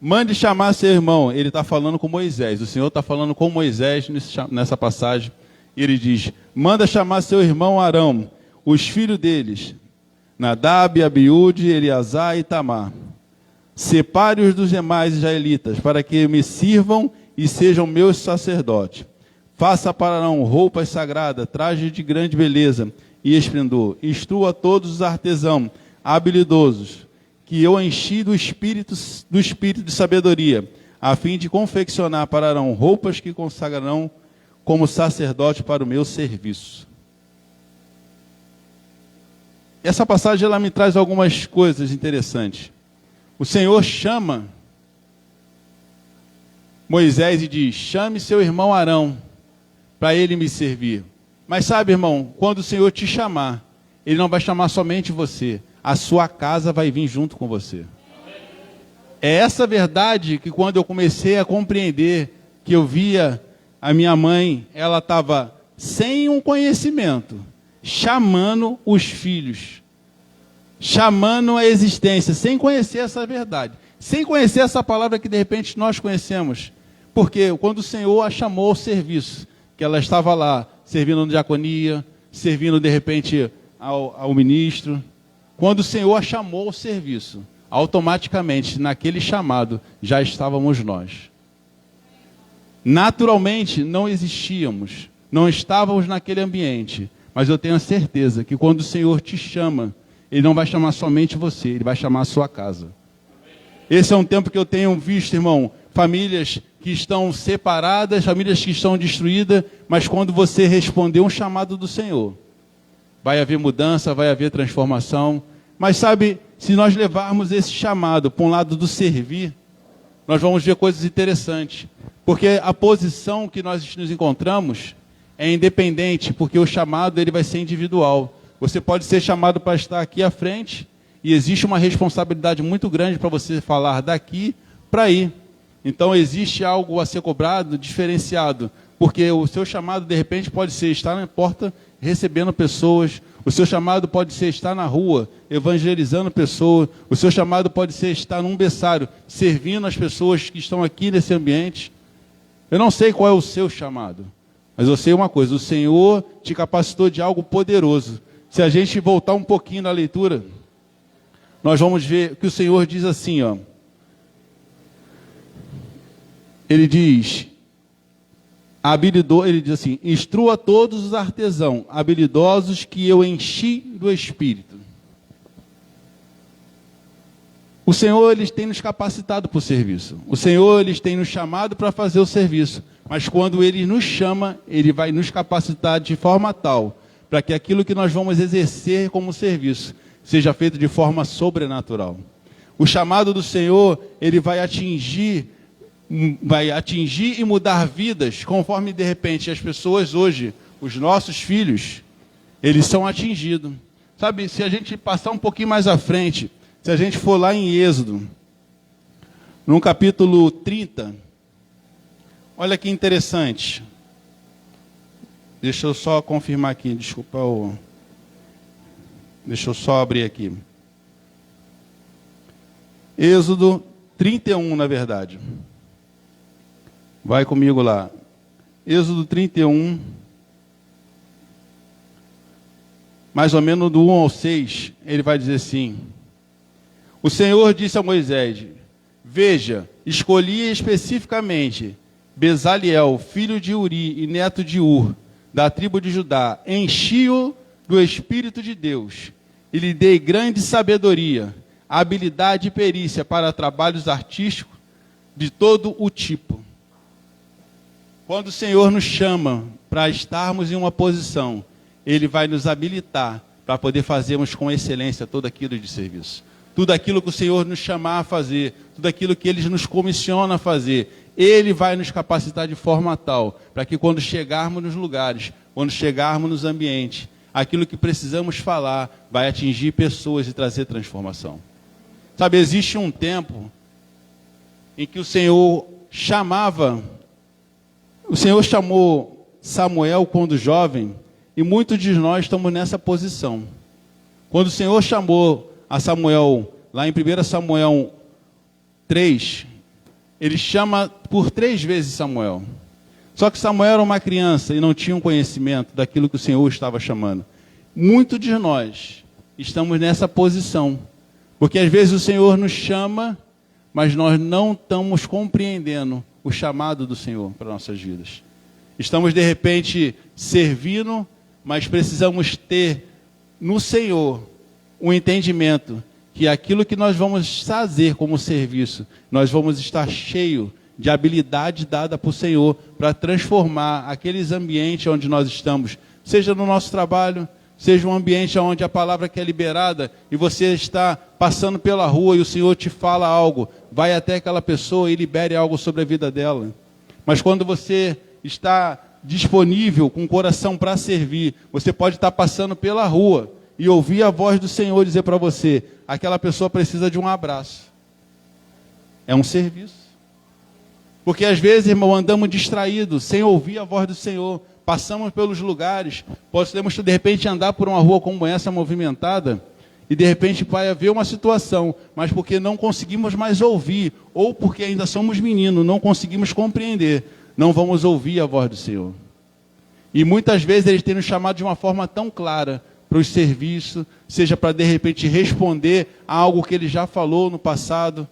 C: mande chamar seu irmão. Ele está falando com Moisés, o Senhor está falando com Moisés nessa passagem. E ele diz: manda chamar seu irmão Arão, os filhos deles, Nadab, Abiúde, Eleazar e Itamar. Separe-os dos demais israelitas, para que me sirvam e sejam meus sacerdotes. Faça para Arão roupas sagradas, traje de grande beleza e esplendor. Instrua todos os artesãos habilidosos, que eu enchi do espírito de sabedoria, a fim de confeccionar para Arão roupas que consagrarão como sacerdote para o meu serviço. Essa passagem ela me traz algumas coisas interessantes. O Senhor chama Moisés e diz: chame seu irmão Arão, para ele me servir. Mas sabe, irmão, quando o Senhor te chamar, Ele não vai chamar somente você, a sua casa vai vir junto com você. É essa verdade que quando eu comecei a compreender, que eu via a minha mãe, ela estava sem um conhecimento, chamando os filhos, chamando a existência, sem conhecer essa verdade, sem conhecer essa palavra que de repente nós conhecemos. Porque quando o Senhor a chamou ao serviço, que ela estava lá, servindo na diaconia, servindo de repente ao ministro. Quando o Senhor a chamou ao serviço, automaticamente, naquele chamado, já estávamos nós. Naturalmente, não existíamos, não estávamos naquele ambiente, mas eu tenho a certeza que quando o Senhor te chama, Ele não vai chamar somente você, Ele vai chamar a sua casa. Esse é um tempo que eu tenho visto, irmão, famílias que estão separadas, famílias que estão destruídas, mas quando você responder um chamado do Senhor, vai haver mudança, vai haver transformação. Mas sabe, se nós levarmos esse chamado para um lado do servir, nós vamos ver coisas interessantes. Porque a posição que nós nos encontramos é independente, porque o chamado ele vai ser individual. Você pode ser chamado para estar aqui à frente, e existe uma responsabilidade muito grande para você falar daqui para aí. Então existe algo a ser cobrado, diferenciado, porque o seu chamado de repente pode ser estar na porta recebendo pessoas, o seu chamado pode ser estar na rua evangelizando pessoas, o seu chamado pode ser estar num berçário servindo as pessoas que estão aqui nesse ambiente. Eu não sei qual é o seu chamado, mas eu sei uma coisa: o Senhor te capacitou de algo poderoso. Se a gente voltar um pouquinho na leitura, nós vamos ver que o Senhor diz assim, ó. Ele diz assim: instrua todos os artesãos habilidosos que eu enchi do Espírito. O Senhor, Ele tem nos capacitado para o serviço. O Senhor, Ele tem nos chamado para fazer o serviço. Mas quando Ele nos chama, Ele vai nos capacitar de forma tal, para que aquilo que nós vamos exercer como serviço, seja feito de forma sobrenatural. O chamado do Senhor, Ele vai atingir e mudar vidas, conforme de repente as pessoas hoje, os nossos filhos, eles são atingidos. Sabe, se a gente passar um pouquinho mais à frente, se a gente for lá em Êxodo, no capítulo 30, olha que interessante. Deixa eu só confirmar aqui, desculpa, deixa eu só abrir aqui. Êxodo 31, na verdade. Vai comigo lá. Êxodo 31, mais ou menos do 1 ao 6, ele vai dizer assim: o Senhor disse a Moisés: veja, escolhi especificamente Bezaliel, filho de Uri e neto de Ur, da tribo de Judá, enchi-o do Espírito de Deus, e lhe dei grande sabedoria, habilidade e perícia para trabalhos artísticos de todo o tipo. Quando o Senhor nos chama para estarmos em uma posição, Ele vai nos habilitar para poder fazermos com excelência todo aquilo de serviço. Tudo aquilo que o Senhor nos chamar a fazer, tudo aquilo que Ele nos comissiona a fazer, Ele vai nos capacitar de forma tal, para que quando chegarmos nos lugares, quando chegarmos nos ambientes, aquilo que precisamos falar vai atingir pessoas e trazer transformação. Sabe, existe um tempo em que o Senhor chamou Samuel quando jovem, e muitos de nós estamos nessa posição. Quando o Senhor chamou a Samuel, lá em 1 Samuel 3, ele chama por 3 vezes Samuel. Só que Samuel era uma criança e não tinha um conhecimento daquilo que o Senhor estava chamando. Muitos de nós estamos nessa posição, porque às vezes o Senhor nos chama, mas nós não estamos compreendendo o chamado do Senhor para nossas vidas. Estamos de repente servindo, mas precisamos ter no Senhor um entendimento que aquilo que nós vamos fazer como serviço, nós vamos estar cheio de habilidade dada por Senhor para transformar aqueles ambientes onde nós estamos, seja no nosso trabalho, seja um ambiente onde a palavra que é liberada e você está passando pela rua e o Senhor te fala algo, vai até aquela pessoa e libere algo sobre a vida dela. Mas quando você está disponível com o coração para servir, você pode estar passando pela rua e ouvir a voz do Senhor dizer para você, aquela pessoa precisa de um abraço. É um serviço. Porque às vezes, irmão, andamos distraídos, sem ouvir a voz do Senhor. Passamos pelos lugares, podemos de repente andar por uma rua como essa movimentada, e de repente vai haver uma situação, mas porque não conseguimos mais ouvir, ou porque ainda somos meninos, não conseguimos compreender, não vamos ouvir a voz do Senhor. E muitas vezes Ele tem nos chamado de uma forma tão clara para os serviços, seja para de repente responder a algo que Ele já falou no passado.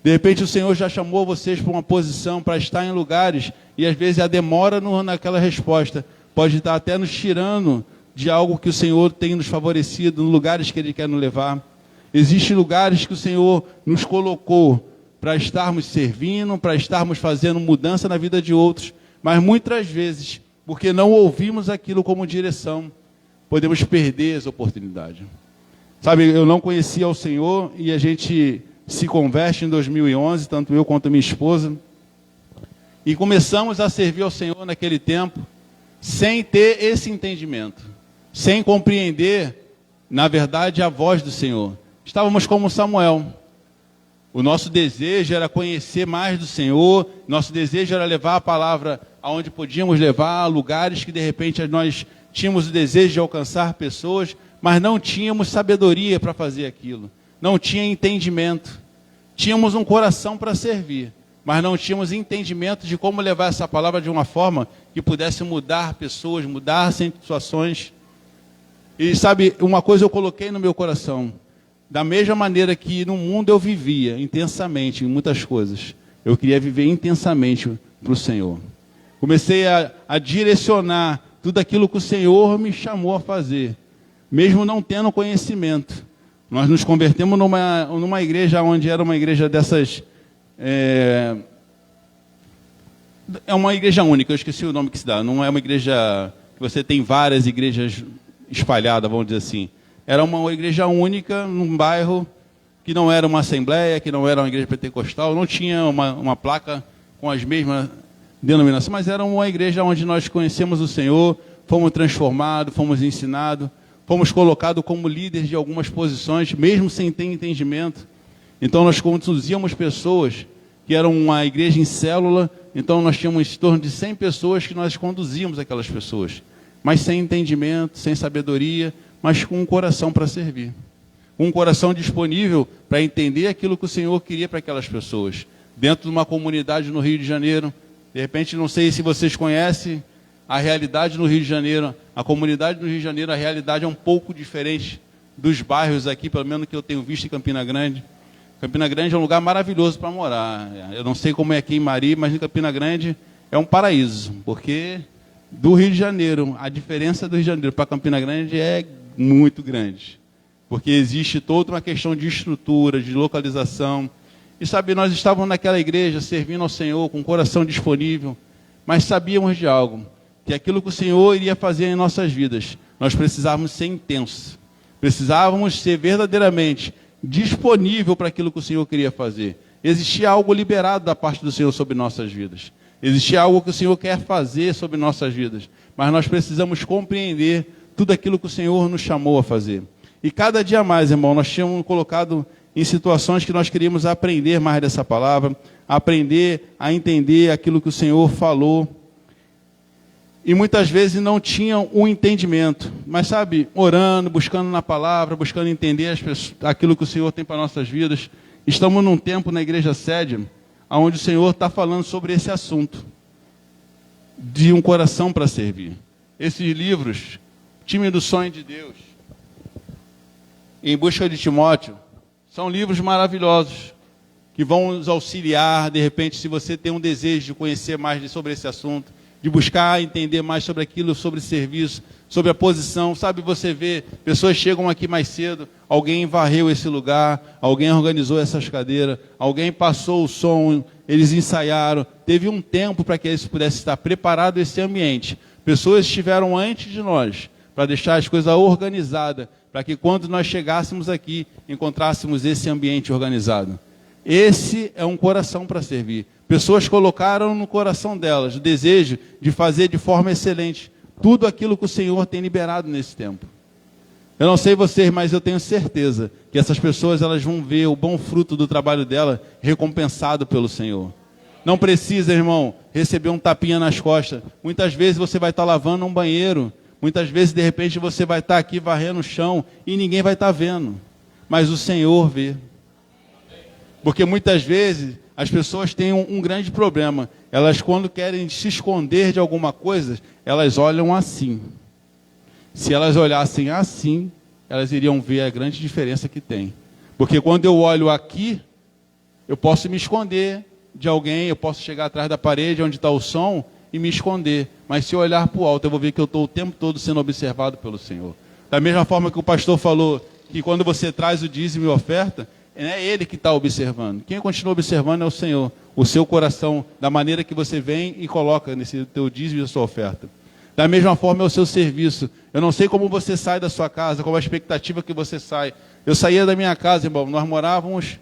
C: De repente o Senhor já chamou vocês para uma posição, para estar em lugares, e às vezes a demora naquela resposta pode estar até nos tirando de algo que o Senhor tem nos favorecido, nos lugares que Ele quer nos levar. Existem lugares que o Senhor nos colocou para estarmos servindo, para estarmos fazendo mudança na vida de outros, mas muitas vezes, porque não ouvimos aquilo como direção, podemos perder as oportunidades. Sabe, eu não conhecia o Senhor e a gente se converte em 2011, tanto eu quanto a minha esposa, e começamos a servir ao Senhor naquele tempo, sem ter esse entendimento, sem compreender, na verdade, a voz do Senhor. Estávamos como Samuel. O nosso desejo era conhecer mais do Senhor, nosso desejo era levar a palavra aonde podíamos levar, a lugares que de repente nós tínhamos o desejo de alcançar pessoas, mas não tínhamos sabedoria para fazer aquilo. Não tinha entendimento. Tínhamos um coração para servir, mas não tínhamos entendimento de como levar essa palavra de uma forma que pudesse mudar pessoas, mudar situações. E sabe, uma coisa eu coloquei no meu coração, da mesma maneira que no mundo eu vivia intensamente em muitas coisas, eu queria viver intensamente para o Senhor. Comecei a direcionar tudo aquilo que o Senhor me chamou a fazer, mesmo não tendo conhecimento. Nós nos convertemos numa igreja onde era uma igreja dessas... É uma igreja única, eu esqueci o nome que se dá. Não é uma igreja que você tem várias igrejas espalhadas, vamos dizer assim. Era uma igreja única, num bairro que não era uma assembleia, que não era uma igreja pentecostal, não tinha uma placa com as mesmas denominações, mas era uma igreja onde nós conhecemos o Senhor, fomos transformados, fomos ensinados, fomos colocados como líderes de algumas posições, mesmo sem ter entendimento. Então nós conduzíamos pessoas que eram uma igreja em célula, então nós tínhamos em torno de 100 pessoas que nós conduzíamos aquelas pessoas, mas sem entendimento, sem sabedoria, mas com um coração para servir. Um coração disponível para entender aquilo que o Senhor queria para aquelas pessoas. Dentro de uma comunidade no Rio de Janeiro, de repente, não sei se vocês conhecem a realidade no Rio de Janeiro. A comunidade no Rio de Janeiro, a realidade é um pouco diferente dos bairros aqui, pelo menos que eu tenho visto em Campina Grande. Campina Grande é um lugar maravilhoso para morar. Eu não sei como é aqui em Mari, mas em Campina Grande é um paraíso, porque do Rio de Janeiro, a diferença do Rio de Janeiro para Campina Grande é muito grande, porque existe toda uma questão de estrutura, de localização. E sabe, nós estávamos naquela igreja servindo ao Senhor com o coração disponível, mas sabíamos de algo, que aquilo que o Senhor iria fazer em nossas vidas, nós precisávamos ser intensos, precisávamos ser verdadeiramente disponível para aquilo que o Senhor queria fazer. Existia algo liberado da parte do Senhor sobre nossas vidas, existia algo que o Senhor quer fazer sobre nossas vidas, mas nós precisamos compreender tudo aquilo que o Senhor nos chamou a fazer. E cada dia mais, irmão, nós tínhamos colocado em situações que nós queríamos aprender mais dessa palavra, aprender a entender aquilo que o Senhor falou. e muitas vezes não tinham um entendimento. Mas sabe, orando, buscando na palavra, buscando entender aquilo que o Senhor tem para nossas vidas. Estamos num tempo na igreja sede, onde o Senhor está falando sobre esse assunto, de um coração para servir. Esses livros, Time do Sonho de Deus, Em Busca de Timóteo, são livros maravilhosos, que vão nos auxiliar, de repente, se você tem um desejo de conhecer mais sobre esse assunto, de buscar entender mais sobre aquilo, sobre serviço, sobre a posição. Sabe, você vê, pessoas chegam aqui mais cedo, alguém varreu esse lugar, alguém organizou essas cadeiras, alguém passou o som, eles ensaiaram. Teve um tempo para que eles pudessem estar preparados esse ambiente. Pessoas estiveram antes de nós, para deixar as coisas organizadas, para que quando nós chegássemos aqui, encontrássemos esse ambiente organizado. Esse é um coração para servir. Pessoas colocaram no coração delas o desejo de fazer de forma excelente tudo aquilo que o Senhor tem liberado nesse tempo. Eu não sei vocês, mas eu tenho certeza que essas pessoas elas vão ver o bom fruto do trabalho dela recompensado pelo Senhor. Não precisa, irmão, receber um tapinha nas costas. Muitas vezes você vai estar lavando um banheiro. Muitas vezes, de repente, você vai estar aqui varrendo o chão e ninguém vai estar vendo. Mas o Senhor vê. Porque muitas vezes as pessoas têm um grande problema. Elas, quando querem se esconder de alguma coisa, elas olham assim. Se elas olhassem assim, elas iriam ver a grande diferença que tem. Porque quando eu olho aqui, eu posso me esconder de alguém, eu posso chegar atrás da parede onde está o som e me esconder. Mas se eu olhar para o alto, eu vou ver que eu estou o tempo todo sendo observado pelo Senhor. Da mesma forma que o pastor falou, que quando você traz o dízimo e oferta, é Ele que está observando. Quem continua observando é o Senhor. O seu coração, da maneira que você vem e coloca nesse teu dízimo e a sua oferta. Da mesma forma é o seu serviço. Eu não sei como você sai da sua casa, qual a expectativa que você sai. Eu saía da minha casa, irmão, nós morávamos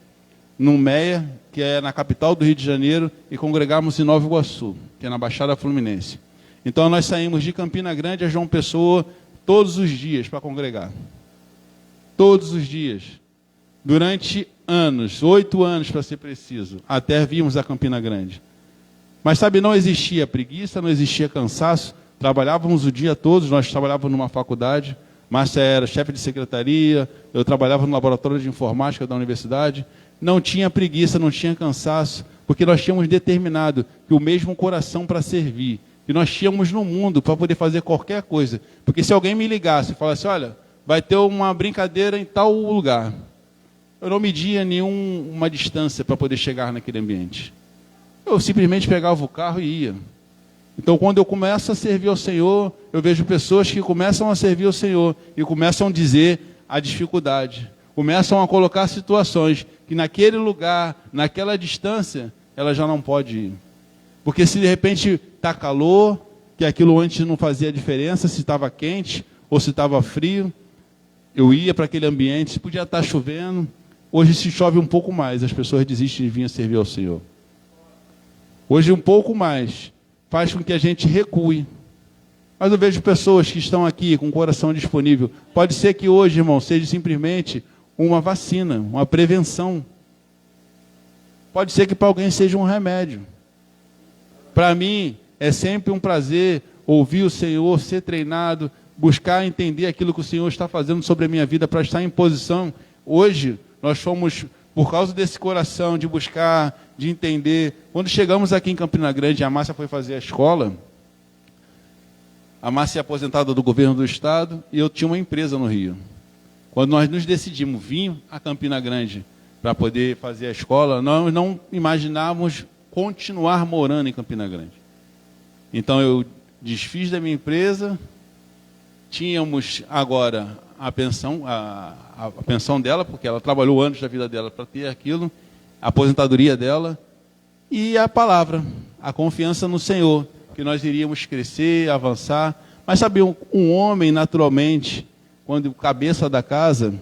C: no Meia, que é na capital do Rio de Janeiro, e congregávamos em Nova Iguaçu, que é na Baixada Fluminense. Então nós saímos de Campina Grande a João Pessoa todos os dias para congregar. Todos os dias. Durante anos, 8 anos para ser preciso, até virmos a Campina Grande. Mas sabe, não existia preguiça, não existia cansaço, trabalhávamos o dia todo, nós trabalhávamos numa faculdade, Márcia era chefe de secretaria, eu trabalhava no laboratório de informática da universidade, não tinha preguiça, não tinha cansaço, porque nós tínhamos determinado que o mesmo coração para servir, que nós tínhamos no mundo para poder fazer qualquer coisa, porque se alguém me ligasse e falasse, olha, vai ter uma brincadeira em tal lugar, eu não media nenhuma distância para poder chegar naquele ambiente. Eu simplesmente pegava o carro e ia. Então, quando eu começo a servir ao Senhor, eu vejo pessoas que começam a servir ao Senhor e começam a dizer a dificuldade. Começam a colocar situações que naquele lugar, naquela distância, ela já não pode ir. Porque se de repente está calor, que aquilo antes não fazia diferença, se estava quente ou se estava frio, eu ia para aquele ambiente, se podia estar chovendo. Hoje se chove um pouco mais, as pessoas desistem de vir servir ao Senhor. Hoje um pouco mais faz com que a gente recue. Mas eu vejo pessoas que estão aqui com o coração disponível. Pode ser que hoje, irmão, seja simplesmente uma vacina, uma prevenção. Pode ser que para alguém seja um remédio. Para mim, é sempre um prazer ouvir o Senhor, ser treinado, buscar entender aquilo que o Senhor está fazendo sobre a minha vida para estar em posição. Hoje, nós fomos, por causa desse coração de buscar, de entender. Quando chegamos aqui em Campina Grande, a Márcia foi fazer a escola. A Márcia é aposentada do governo do estado e eu tinha uma empresa no Rio. Quando nós nos decidimos vir a Campina Grande para poder fazer a escola, nós não imaginávamos continuar morando em Campina Grande. Então eu desfiz da minha empresa, tínhamos agora a pensão dela, porque ela trabalhou anos da vida dela para ter aquilo, a aposentadoria dela, e a palavra, a confiança no Senhor, que nós iríamos crescer, avançar. Mas sabe, um homem, naturalmente, quando o cabeça da casa,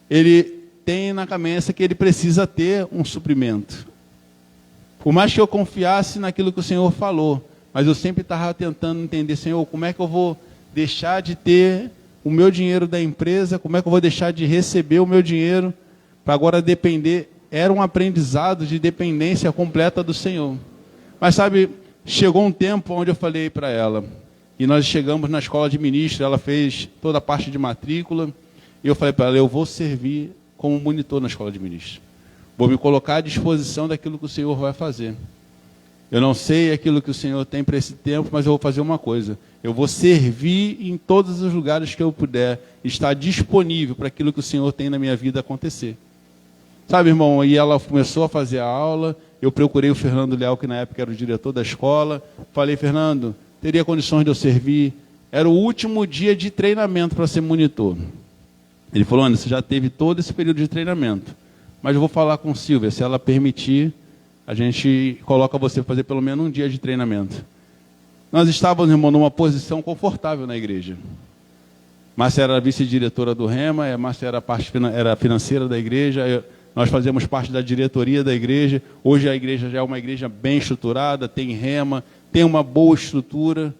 C: ele tem na cabeça que ele precisa ter um suprimento. Por mais que eu confiasse naquilo que o Senhor falou, mas eu sempre estava tentando entender, Senhor, como é que eu vou deixar de ter o meu dinheiro da empresa, como é que eu vou deixar de receber o meu dinheiro para agora depender. Era um aprendizado de dependência completa do Senhor. Mas sabe, chegou um tempo onde eu falei para ela E nós chegamos na escola de ministro, ela fez toda a parte de matrícula, e eu falei para ela, eu vou servir como monitor na escola de ministro. Vou me colocar à disposição daquilo que o Senhor vai fazer. Eu não sei aquilo que o Senhor tem para esse tempo, mas eu vou fazer uma coisa. Eu vou servir em todos os lugares que eu puder, estar disponível para aquilo que o Senhor tem na minha vida acontecer. Sabe, irmão, aí ela começou a fazer a aula, eu procurei o Fernando Leal, que na época era o diretor da escola, falei, Fernando, teria condições de eu servir? Era o último dia de treinamento para ser monitor. Ele falou, Ana, você já teve todo esse período de treinamento, mas eu vou falar com Silvia, se ela permitir, a gente coloca você para fazer pelo menos um dia de treinamento. Nós estávamos, irmão, numa posição confortável na igreja. Márcia era a vice-diretora do Rema, a Márcia era a financeira da igreja, nós fazíamos parte da diretoria da igreja. Hoje a igreja já é uma igreja bem estruturada, tem Rema, tem uma boa estrutura.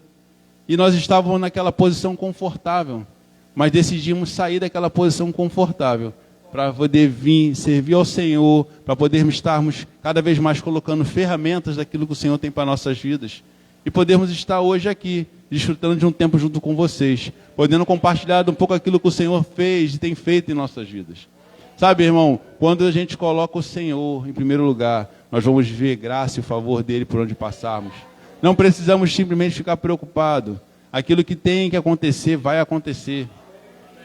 C: E nós estávamos naquela posição confortável, mas decidimos sair daquela posição confortável para poder vir servir ao Senhor, para podermos estarmos cada vez mais colocando ferramentas daquilo que o Senhor tem para nossas vidas. E podermos estar hoje aqui, desfrutando de um tempo junto com vocês, podendo compartilhar um pouco aquilo que o Senhor fez e tem feito em nossas vidas. Sabe, irmão, quando a gente coloca o Senhor em primeiro lugar, nós vamos ver graça e o favor dele por onde passarmos. Não precisamos simplesmente ficar preocupados. Aquilo que tem que acontecer, vai acontecer.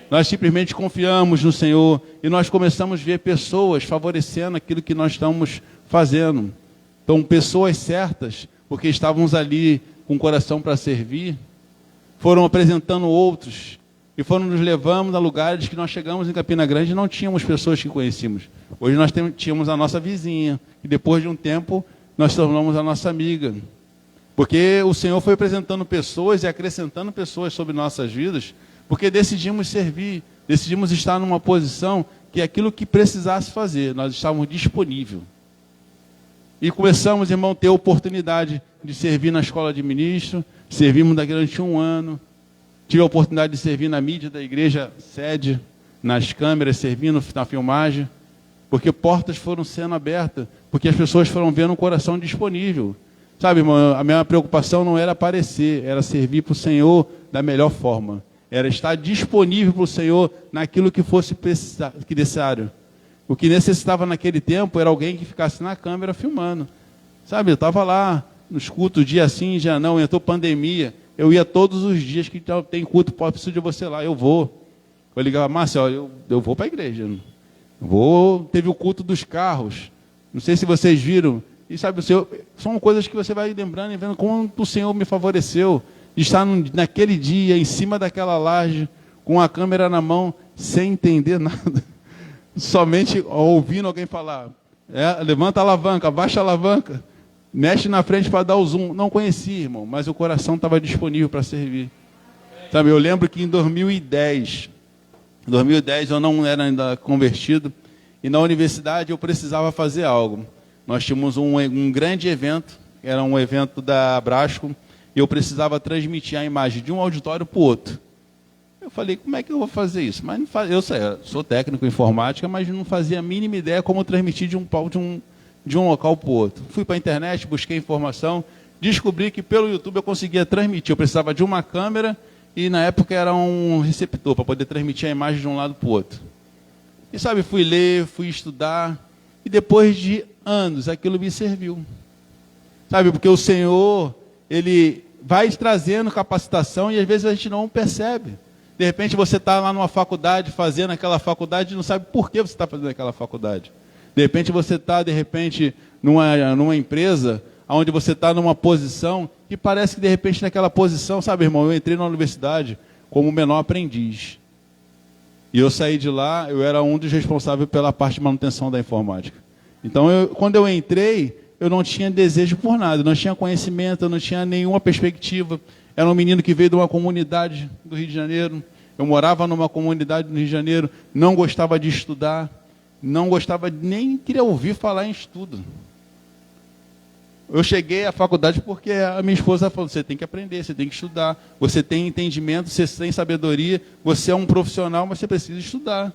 C: Nós simplesmente confiamos no Senhor e nós começamos a ver pessoas favorecendo aquilo que nós estamos fazendo. Então, pessoas certas, porque estávamos ali com o coração para servir, foram apresentando outros e foram nos levando a lugares que nós chegamos em Campina Grande e não tínhamos pessoas que conhecíamos. Hoje nós tínhamos a nossa vizinha e depois de um tempo nós tornamos a nossa amiga. Porque o Senhor foi apresentando pessoas e acrescentando pessoas sobre nossas vidas, porque decidimos servir, decidimos estar numa posição que aquilo que precisasse fazer, nós estávamos disponíveis. E começamos, irmão, a ter a oportunidade de servir na escola de ministro, servimos durante 1 ano, tive a oportunidade de servir na mídia da igreja sede, nas câmeras, servindo na filmagem, porque portas foram sendo abertas, porque as pessoas foram vendo um coração disponível. Sabe, irmão, a minha preocupação não era aparecer, era servir para o Senhor da melhor forma. Era estar disponível para o Senhor naquilo que fosse necessário. O que necessitava naquele tempo era alguém que ficasse na câmera filmando. Sabe, eu estava lá, nos cultos, dia sim, dia não, entrou pandemia. Eu ia todos os dias que tem culto, preciso de você lá, eu vou. Eu ligava, Márcia, eu vou para a igreja. Teve o culto dos carros. Não sei se vocês viram. E sabe, o Senhor, são coisas que você vai lembrando e vendo como o Senhor me favoreceu. De estar naquele dia, em cima daquela laje, com a câmera na mão, sem entender nada. Somente ouvindo alguém falar, levanta a alavanca, abaixa a alavanca, mexe na frente para dar o zoom. Não conhecia, irmão, mas o coração estava disponível para servir. Sabe, eu lembro que em 2010 eu não era ainda convertido, e na universidade eu precisava fazer algo. Nós tínhamos um grande evento, era um evento da Brasco, e eu precisava transmitir a imagem de um auditório para o outro. Eu falei, como é que eu vou fazer isso? Mas não eu sou técnico em informática, mas não fazia a mínima ideia como transmitir de um local para o outro. Fui para a internet, busquei informação, descobri que pelo YouTube eu conseguia transmitir. Eu precisava de uma câmera e na época era um receptor para poder transmitir a imagem de um lado para o outro. E sabe, fui ler, fui estudar, e depois de anos aquilo me serviu. Sabe, porque o Senhor, Ele vai trazendo capacitação e às vezes a gente não percebe. De repente você está lá numa faculdade, fazendo aquela faculdade e não sabe por que você está fazendo aquela faculdade. De repente você está, numa empresa, onde você está numa posição que parece que de repente naquela posição, sabe, irmão, eu entrei na universidade como menor aprendiz. E eu saí de lá, eu era um dos responsáveis pela parte de manutenção da informática. Então, quando eu entrei, eu não tinha desejo por nada, não tinha conhecimento, eu não tinha nenhuma perspectiva. Era um menino que veio de uma comunidade do Rio de Janeiro. Eu morava numa comunidade do Rio de Janeiro, não gostava de estudar, não gostava, nem queria ouvir falar em estudo. Eu cheguei à faculdade porque a minha esposa falou, você tem que aprender, você tem que estudar, você tem entendimento, você tem sabedoria, você é um profissional, mas você precisa estudar.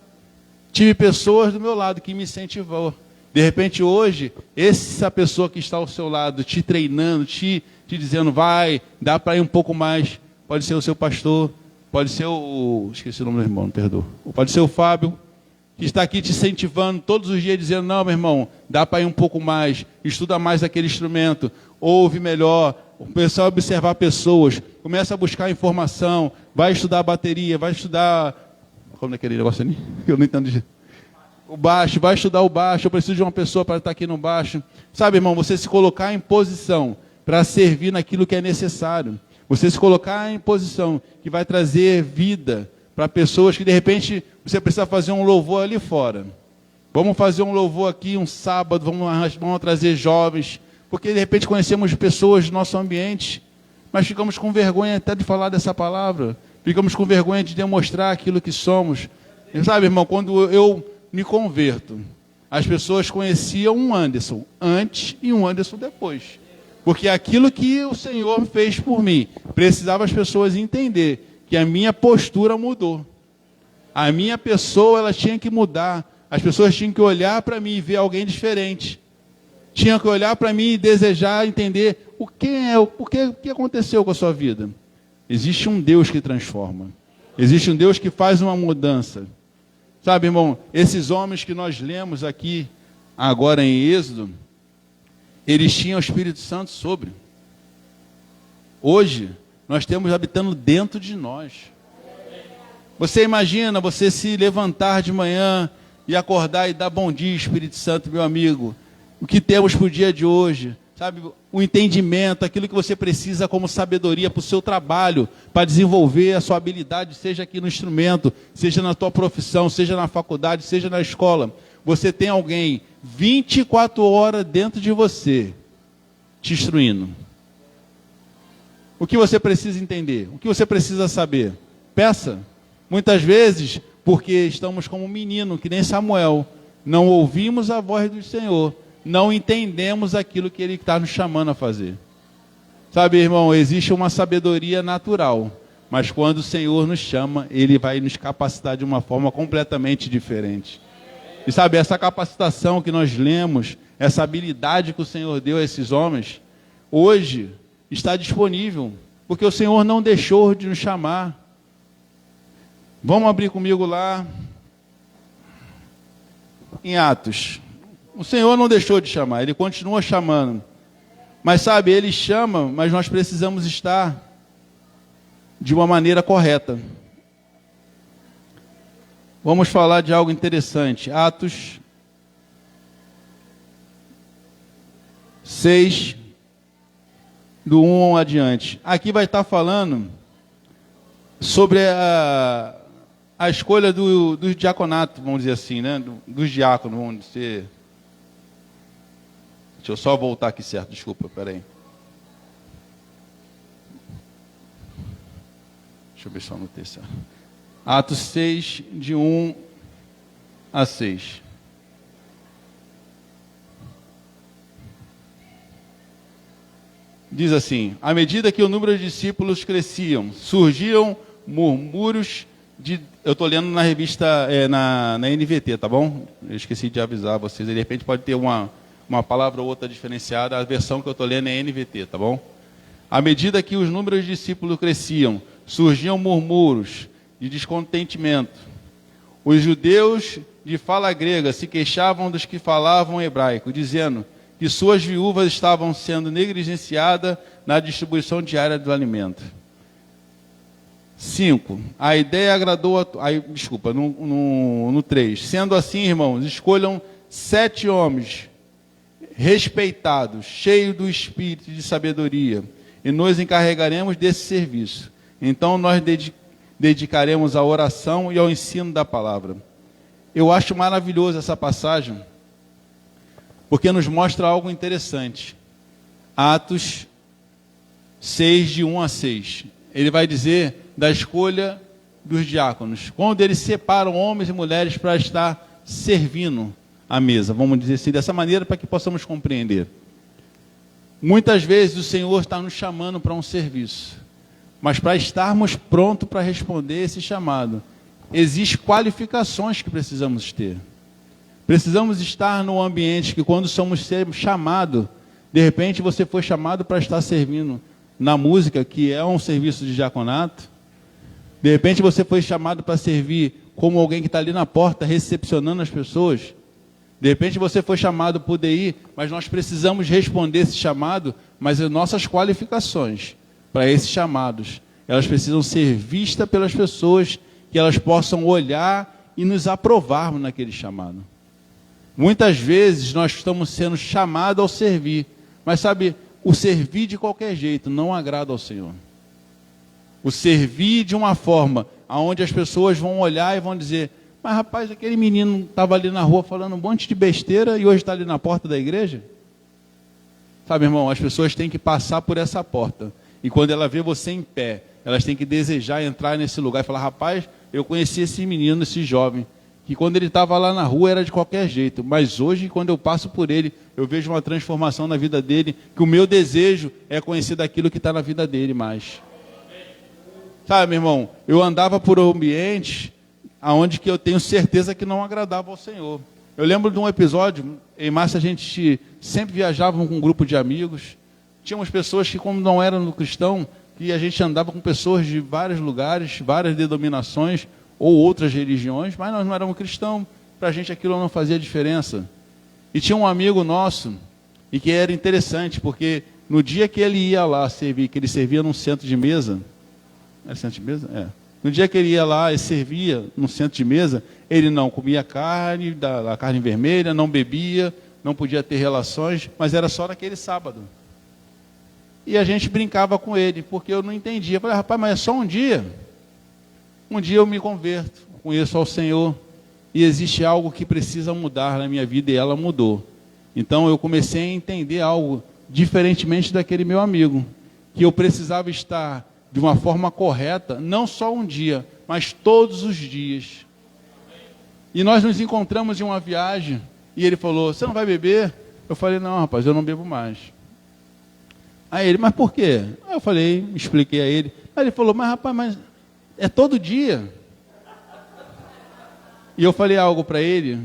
C: Tive pessoas do meu lado que me incentivaram. De repente hoje, essa pessoa que está ao seu lado, te treinando, te dizendo, vai, dá para ir um pouco mais, pode ser o seu pastor, pode ser esqueci o nome do irmão, me perdoa. Pode ser o Fábio, que está aqui te incentivando todos os dias, dizendo, não, meu irmão, dá para ir um pouco mais, estuda mais aquele instrumento, ouve melhor, começa a observar pessoas, começa a buscar informação, vai estudar bateria, vai estudar, como é aquele negócio ali? Eu não entendo. O baixo, vai estudar o baixo, eu preciso de uma pessoa para estar aqui no baixo. Sabe, irmão, você se colocar em posição para servir naquilo que é necessário. Você se colocar em posição que vai trazer vida para pessoas que, de repente, você precisa fazer um louvor ali fora. Vamos fazer um louvor aqui, um sábado, vamos trazer jovens, porque, de repente, conhecemos pessoas do nosso ambiente, mas ficamos com vergonha até de falar dessa palavra. Ficamos com vergonha de demonstrar aquilo que somos. E sabe, irmão, quando eu me converto, as pessoas conheciam um Anderson antes e um Anderson depois. Porque aquilo que o Senhor fez por mim, precisava as pessoas entender que a minha postura mudou. A minha pessoa, ela tinha que mudar. As pessoas tinham que olhar para mim e ver alguém diferente. Tinham que olhar para mim e desejar entender o que aconteceu com a sua vida. Existe um Deus que transforma. Existe um Deus que faz uma mudança. Sabe, irmão, esses homens que nós lemos aqui, agora em Êxodo, eles tinham o Espírito Santo sobre. Hoje, nós temos habitando dentro de nós. Você imagina você se levantar de manhã e acordar e dar bom dia, Espírito Santo, meu amigo. O que temos para o dia de hoje? Sabe, o entendimento, aquilo que você precisa como sabedoria para o seu trabalho, para desenvolver a sua habilidade, seja aqui no instrumento, seja na tua profissão, seja na faculdade, seja na escola. Você tem alguém 24 horas dentro de você, te instruindo. O que você precisa entender? O que você precisa saber? Peça. Muitas vezes, porque estamos como um menino, que nem Samuel, não ouvimos a voz do Senhor, não entendemos aquilo que Ele está nos chamando a fazer. Sabe, irmão, existe uma sabedoria natural, mas quando o Senhor nos chama, Ele vai nos capacitar de uma forma completamente diferente. E sabe, essa capacitação que nós lemos, essa habilidade que o Senhor deu a esses homens, hoje está disponível, porque o Senhor não deixou de nos chamar. Vamos abrir comigo lá, em Atos. O Senhor não deixou de chamar, Ele continua chamando. Mas sabe, Ele chama, mas nós precisamos estar de uma maneira correta. Vamos falar de algo interessante. Atos 6, do 1 adiante. Aqui vai estar falando sobre a escolha do diaconato, vamos dizer assim, né? Dos diáconos, vamos dizer. Deixa eu só voltar aqui certo, desculpa, peraí. Deixa eu ver se eu anotei certo. Atos 6, de 1 a 6. Diz assim: à medida que o número de discípulos cresciam, surgiam murmúrios de... Eu estou lendo na revista, na NVT, tá bom? Eu esqueci de avisar vocês, de repente pode ter uma palavra ou outra diferenciada, a versão que eu estou lendo é NVT, tá bom? À medida que os números de discípulos cresciam, surgiam murmúrios de descontentimento. Os judeus de fala grega se queixavam dos que falavam hebraico, dizendo que suas viúvas estavam sendo negligenciadas na distribuição diária do alimento. 5. A ideia agradou no 3. Sendo assim, irmãos, escolham 7 homens respeitados, cheios do espírito de sabedoria, e nos encarregaremos desse serviço. Então nós dedicaremos à oração e ao ensino da palavra. Eu acho maravilhoso essa passagem, porque nos mostra algo interessante. Atos 6, de 1 a 6. Ele vai dizer da escolha dos diáconos, quando eles separam homens e mulheres para estar servindo a mesa, vamos dizer assim, dessa maneira, para que possamos compreender. Muitas vezes o Senhor está nos chamando para um serviço, mas para estarmos prontos para responder esse chamado, existem qualificações que precisamos ter. Precisamos estar num ambiente que, quando somos chamados, de repente você foi chamado para estar servindo. na música, que é um serviço de diaconato. De repente você foi chamado para servir como alguém que está ali na porta, recepcionando as pessoas. De repente você foi chamado para o DI, mas nós precisamos responder esse chamado, mas as nossas qualificações para esses chamados, elas precisam ser vistas pelas pessoas, que elas possam olhar e nos aprovar naquele chamado. Muitas vezes nós estamos sendo chamados ao servir, mas sabe, o servir de qualquer jeito não agrada ao Senhor. O servir de uma forma onde as pessoas vão olhar e vão dizer: mas rapaz, aquele menino estava ali na rua falando um monte de besteira e hoje está ali na porta da igreja? Sabe, irmão, as pessoas têm que passar por essa porta. E quando ela vê você em pé, elas têm que desejar entrar nesse lugar e falar: rapaz, eu conheci esse menino, esse jovem, que quando ele estava lá na rua era de qualquer jeito, mas hoje, quando eu passo por ele, eu vejo uma transformação na vida dele, que o meu desejo é conhecer daquilo que está na vida dele mais. Sabe, meu irmão, eu andava por ambientes aonde que eu tenho certeza que não agradava ao Senhor. Eu lembro de um episódio, em Márcia a gente sempre viajava com um grupo de amigos, tínhamos pessoas que, como não eram cristão, que a gente andava com pessoas de vários lugares, várias denominações ou outras religiões, mas nós não éramos cristãos, para a gente aquilo não fazia diferença. E tinha um amigo nosso, e que era interessante, porque no dia que ele ia lá servir, que ele servia num centro de mesa, era centro de mesa? É. No dia que ele ia lá e servia no centro de mesa, ele não comia carne, da carne vermelha, não bebia, não podia ter relações, mas era só naquele sábado. E a gente brincava com ele, porque eu não entendia. Eu falei: rapaz, mas é só um dia. Um dia eu me converto, conheço ao Senhor, e existe algo que precisa mudar na minha vida, e ela mudou. Então eu comecei a entender algo diferentemente daquele meu amigo, que eu precisava estar de uma forma correta, não só um dia, mas todos os dias. E nós nos encontramos em uma viagem, e ele falou: você não vai beber? Eu falei: não, rapaz, eu não bebo mais. Aí ele: mas por quê? Aí eu falei, expliquei a ele. Aí ele falou: mas rapaz, mas é todo dia. E eu falei algo para ele,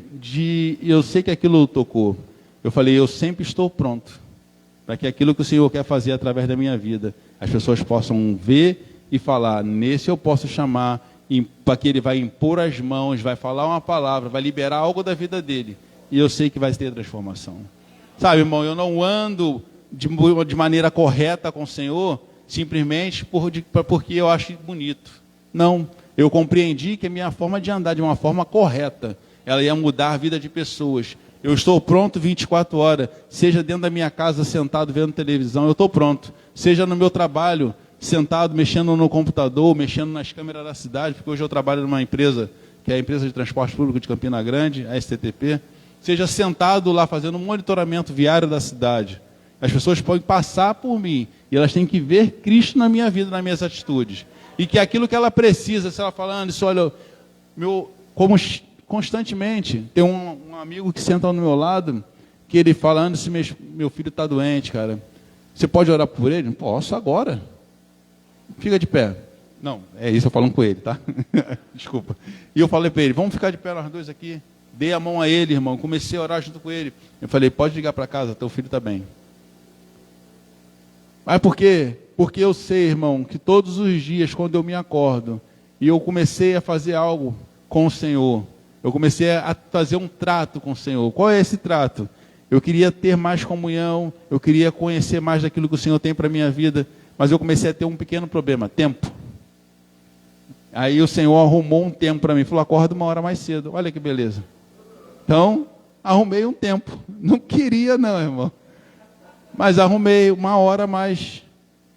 C: eu sei que aquilo tocou. Eu falei: eu sempre estou pronto, para que aquilo que o Senhor quer fazer através da minha vida, as pessoas possam ver e falar: nesse eu posso chamar, para que ele vai impor as mãos, vai falar uma palavra, vai liberar algo da vida dele. E eu sei que vai ter transformação. Sabe, irmão, eu não ando de maneira correta com o Senhor, simplesmente porque eu acho bonito. Não, eu compreendi que a minha forma de andar de uma forma correta, ela ia mudar a vida de pessoas. Eu estou pronto 24 horas, seja dentro da minha casa, sentado vendo televisão, eu estou pronto. Seja no meu trabalho, sentado, mexendo no computador, mexendo nas câmeras da cidade, porque hoje eu trabalho numa empresa, que é a empresa de transporte público de Campina Grande, a STTP. Seja sentado lá fazendo um monitoramento viário da cidade. As pessoas podem passar por mim, e elas têm que ver Cristo na minha vida, nas minhas atitudes. E que aquilo que ela precisa, se ela falando isso, olha, como constantemente, tem um amigo que senta ao meu lado, que ele falando: se meu filho está doente, cara, você pode orar por ele? Posso agora. Fica de pé. Não, é isso eu falando com ele, tá? Desculpa. E eu falei para ele: vamos ficar de pé nós dois aqui. Dei a mão a ele, irmão, comecei a orar junto com ele. Eu falei: pode ligar para casa, teu filho está bem. Mas por quê? Porque eu sei, irmão, que todos os dias, quando eu me acordo, e eu comecei a fazer algo com o Senhor, eu comecei a fazer um trato com o Senhor. Qual é esse trato? Eu queria ter mais comunhão, eu queria conhecer mais daquilo que o Senhor tem para a minha vida, mas eu comecei a ter um pequeno problema: tempo. Aí o Senhor arrumou um tempo para mim, falou: acorda 1 hora mais cedo. Olha que beleza. Então, arrumei um tempo. Não queria não, irmão, mas arrumei 1 hora a mais.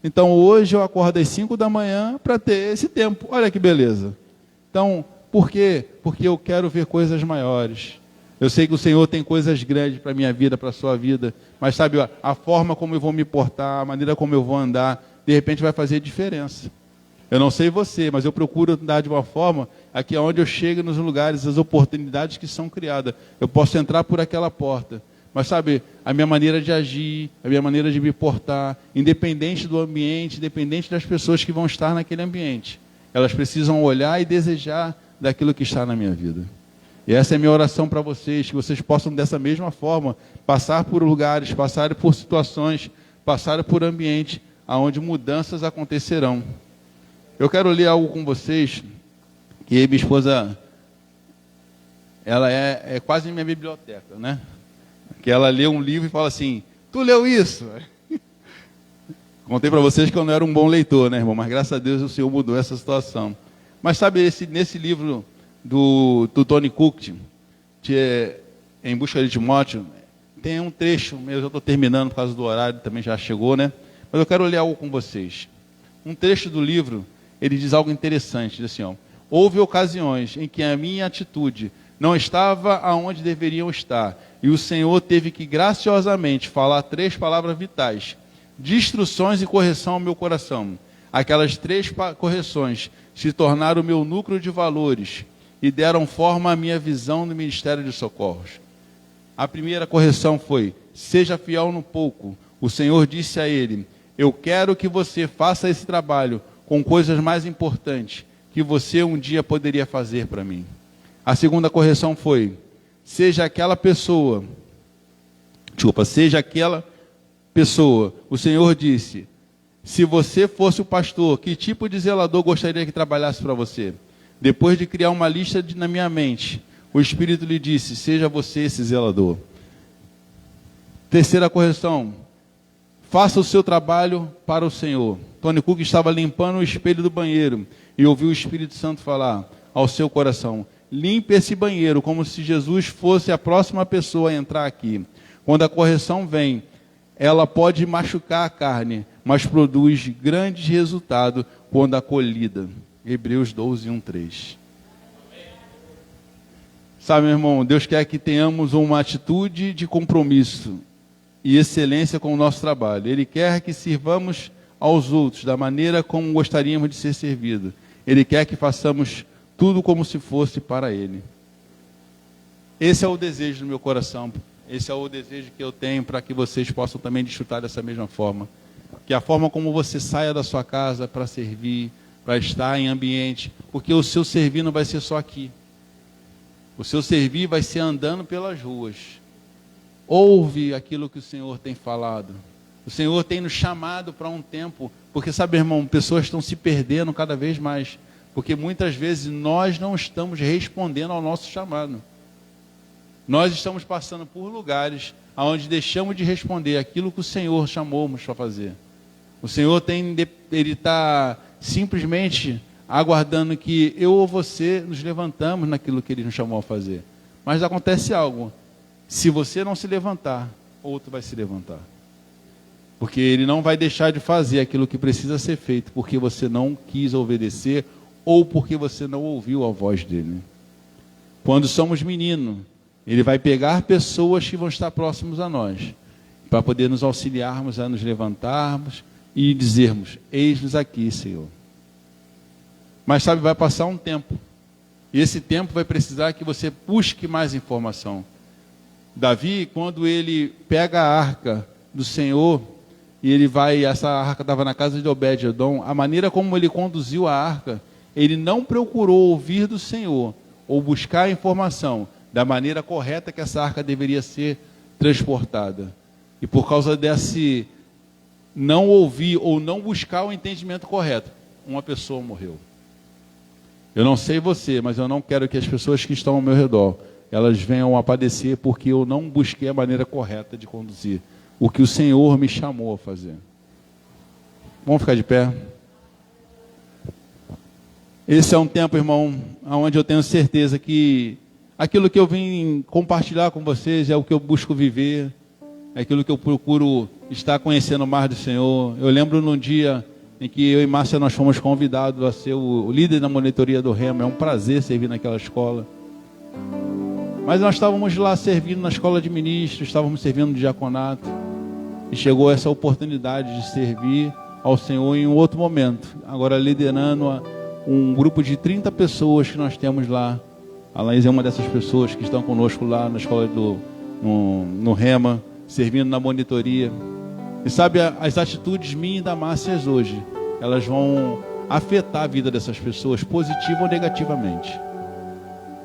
C: Então hoje eu acordo às 5 da manhã para ter esse tempo. Olha que beleza. Então, por quê? Porque eu quero ver coisas maiores. Eu sei que o Senhor tem coisas grandes para a minha vida, para a sua vida, mas sabe, a forma como eu vou me portar, a maneira como eu vou andar, de repente vai fazer diferença. Eu não sei você, mas eu procuro andar de uma forma aqui onde eu chego nos lugares, as oportunidades que são criadas, eu posso entrar por aquela porta. Mas sabe, a minha maneira de agir, a minha maneira de me portar, independente do ambiente, independente das pessoas que vão estar naquele ambiente, elas precisam olhar e desejar daquilo que está na minha vida. E essa é a minha oração para vocês, que vocês possam dessa mesma forma passar por lugares, passar por situações, passar por ambiente, aonde mudanças acontecerão. Eu quero ler algo com vocês, que minha esposa, ela é quase minha biblioteca, né? Que ela lê um livro e fala assim, tu leu isso? Contei para vocês que eu não era um bom leitor, né, irmão? Mas graças a Deus o Senhor mudou essa situação. Mas sabe, nesse livro do Tony Cook, Em Busca de Timóteo, tem um trecho, eu já estou terminando por causa do horário, também já chegou, né? Mas eu quero ler algo com vocês. Um trecho do livro, ele diz algo interessante, diz assim, ó, houve ocasiões em que a minha atitude não estava aonde deveriam estar, e o Senhor teve que graciosamente falar 3 palavras vitais, de instruções e correção ao meu coração. Aquelas 3 correções se tornaram o meu núcleo de valores e deram forma à minha visão no ministério de socorros. A primeira correção foi, seja fiel no pouco. O Senhor disse a ele, eu quero que você faça esse trabalho com coisas mais importantes que você um dia poderia fazer para mim. A segunda correção foi, seja aquela pessoa. O Senhor disse, se você fosse o pastor, que tipo de zelador gostaria que trabalhasse para você? Depois de criar uma lista na minha mente, o Espírito lhe disse, seja você esse zelador. Terceira correção, faça o seu trabalho para o Senhor. Tony Cook estava limpando o espelho do banheiro e ouviu o Espírito Santo falar ao seu coração, limpe esse banheiro como se Jesus fosse a próxima pessoa a entrar aqui. Quando a correção vem, ela pode machucar a carne, mas produz grandes resultados quando acolhida. Hebreus 12, 1, 3. Sabe, meu irmão, Deus quer que tenhamos uma atitude de compromisso e excelência com o nosso trabalho. Ele quer que sirvamos aos outros da maneira como gostaríamos de ser servidos. Ele quer que façamos tudo como se fosse para Ele. Esse é o desejo do meu coração. Esse é o desejo que eu tenho para que vocês possam também desfrutar dessa mesma forma. Que a forma como você saia da sua casa para servir, para estar em ambiente, porque o seu servir não vai ser só aqui. O seu servir vai ser andando pelas ruas. Ouve aquilo que o Senhor tem falado. O Senhor tem nos chamado para um tempo, porque sabe, irmão, pessoas estão se perdendo cada vez mais, porque muitas vezes nós não estamos respondendo ao nosso chamado. Nós estamos passando por lugares onde deixamos de responder aquilo que o Senhor chamou-nos para fazer. O Senhor Ele está simplesmente aguardando que eu ou você nos levantamos naquilo que Ele nos chamou a fazer. Mas acontece algo. Se você não se levantar, outro vai se levantar. Porque Ele não vai deixar de fazer aquilo que precisa ser feito, porque você não quis obedecer ou porque você não ouviu a voz dEle. Quando somos meninos, Ele vai pegar pessoas que vão estar próximos a nós, para poder nos auxiliarmos a nos levantarmos e dizermos, eis-nos aqui, Senhor. Mas sabe, vai passar um tempo. E esse tempo vai precisar que você busque mais informação. Davi, quando ele pega a arca do Senhor, e ele vai, essa arca estava na casa de Obed-edom, a maneira como ele conduziu a arca, ele não procurou ouvir do Senhor, ou buscar a informação, da maneira correta que essa arca deveria ser transportada. E por causa desse não ouvir ou não buscar o entendimento correto, uma pessoa morreu. Eu não sei você, mas eu não quero que as pessoas que estão ao meu redor, elas venham a padecer porque eu não busquei a maneira correta de conduzir o que o Senhor me chamou a fazer. Vamos ficar de pé? Esse é um tempo, irmão, onde eu tenho certeza que aquilo que eu vim compartilhar com vocês é o que eu busco viver, é aquilo que eu procuro estar conhecendo mais do Senhor. Eu lembro num dia em que eu e Márcia nós fomos convidados a ser o líder da monitoria do Rema. É um prazer servir naquela escola. Mas nós estávamos lá servindo na escola de ministros, estávamos servindo no diaconato. E chegou essa oportunidade de servir ao Senhor em um outro momento. Agora liderando um grupo de 30 pessoas que nós temos lá. A Laís é uma dessas pessoas que estão conosco lá na escola no Rema, servindo na monitoria. E sabe, as atitudes minhas e da Márcia hoje, elas vão afetar a vida dessas pessoas, positiva ou negativamente.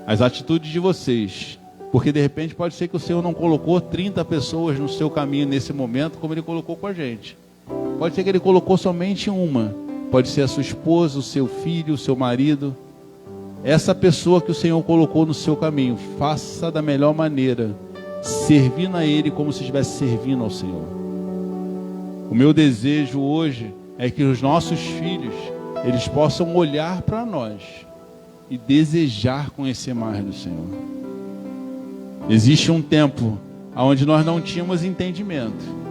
C: As atitudes de vocês, porque de repente pode ser que o Senhor não colocou 30 pessoas no seu caminho nesse momento, como Ele colocou com a gente. Pode ser que Ele colocou somente uma. Pode ser a sua esposa, o seu filho, o seu marido. Essa pessoa que o Senhor colocou no seu caminho, faça da melhor maneira, servindo a Ele como se estivesse servindo ao Senhor. O meu desejo hoje é que os nossos filhos, eles possam olhar para nós e desejar conhecer mais do Senhor. Existe um tempo onde nós não tínhamos entendimento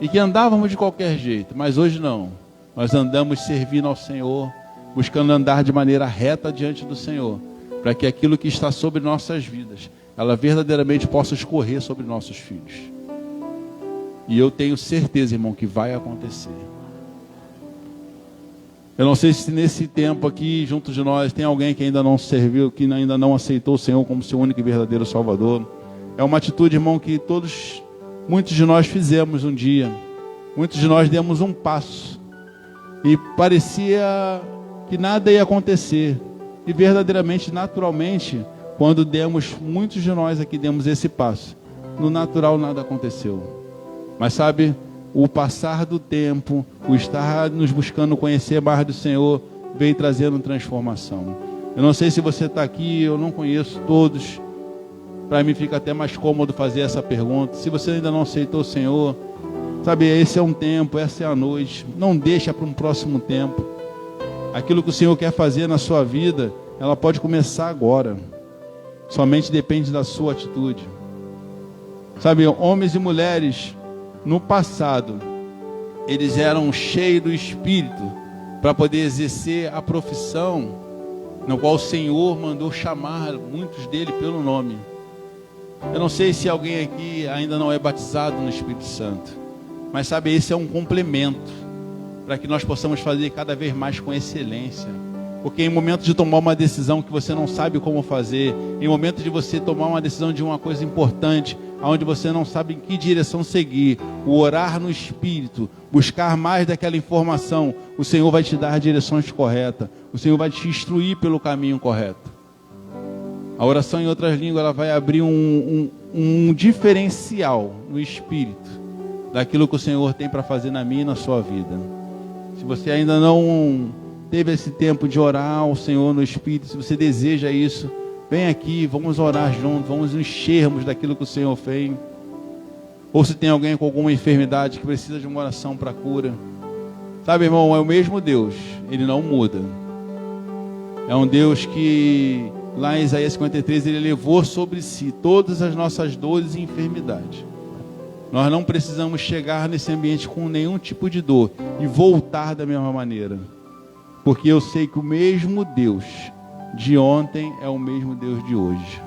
C: e que andávamos de qualquer jeito, mas hoje não. Nós andamos servindo ao Senhor, buscando andar de maneira reta diante do Senhor, para que aquilo que está sobre nossas vidas, ela verdadeiramente possa escorrer sobre nossos filhos. E eu tenho certeza, irmão, que vai acontecer. Eu não sei se nesse tempo aqui, junto de nós, tem alguém que ainda não serviu, que ainda não aceitou o Senhor como seu único e verdadeiro Salvador. É uma atitude, irmão, que muitos de nós fizemos um dia. Muitos de nós demos um passo. E parecia que nada ia acontecer. E verdadeiramente, naturalmente, quando muitos de nós aqui demos esse passo, no natural nada aconteceu. Mas sabe, o passar do tempo, o estar nos buscando conhecer mais do Senhor, veio trazendo transformação. Eu não sei se você está aqui, eu não conheço todos. Para mim fica até mais cômodo fazer essa pergunta. Se você ainda não aceitou o Senhor, sabe, esse é um tempo, essa é a noite. Não deixa para um próximo tempo. Aquilo que o Senhor quer fazer na sua vida, ela pode começar agora. Somente depende da sua atitude. Sabe, homens e mulheres, no passado, eles eram cheios do Espírito para poder exercer a profissão no qual o Senhor mandou chamar muitos deles pelo nome. Eu não sei se alguém aqui ainda não é batizado no Espírito Santo. Mas sabe, esse é um complemento para que nós possamos fazer cada vez mais com excelência. Porque em momentos de tomar uma decisão que você não sabe como fazer, em momentos de você tomar uma decisão de uma coisa importante, onde você não sabe em que direção seguir, o orar no Espírito, buscar mais daquela informação, o Senhor vai te dar direções corretas, o Senhor vai te instruir pelo caminho correto. A oração em outras línguas, ela vai abrir um diferencial no Espírito daquilo que o Senhor tem para fazer na minha e na sua vida. Se você ainda não teve esse tempo de orar ao Senhor no Espírito, se você deseja isso, vem aqui, vamos orar juntos, vamos enchermos daquilo que o Senhor fez. Ou se tem alguém com alguma enfermidade que precisa de uma oração para cura. Sabe, irmão, é o mesmo Deus, Ele não muda. É um Deus que, lá em Isaías 53, Ele levou sobre si todas as nossas dores e enfermidades. Nós não precisamos chegar nesse ambiente com nenhum tipo de dor e voltar da mesma maneira. Porque eu sei que o mesmo Deus de ontem é o mesmo Deus de hoje.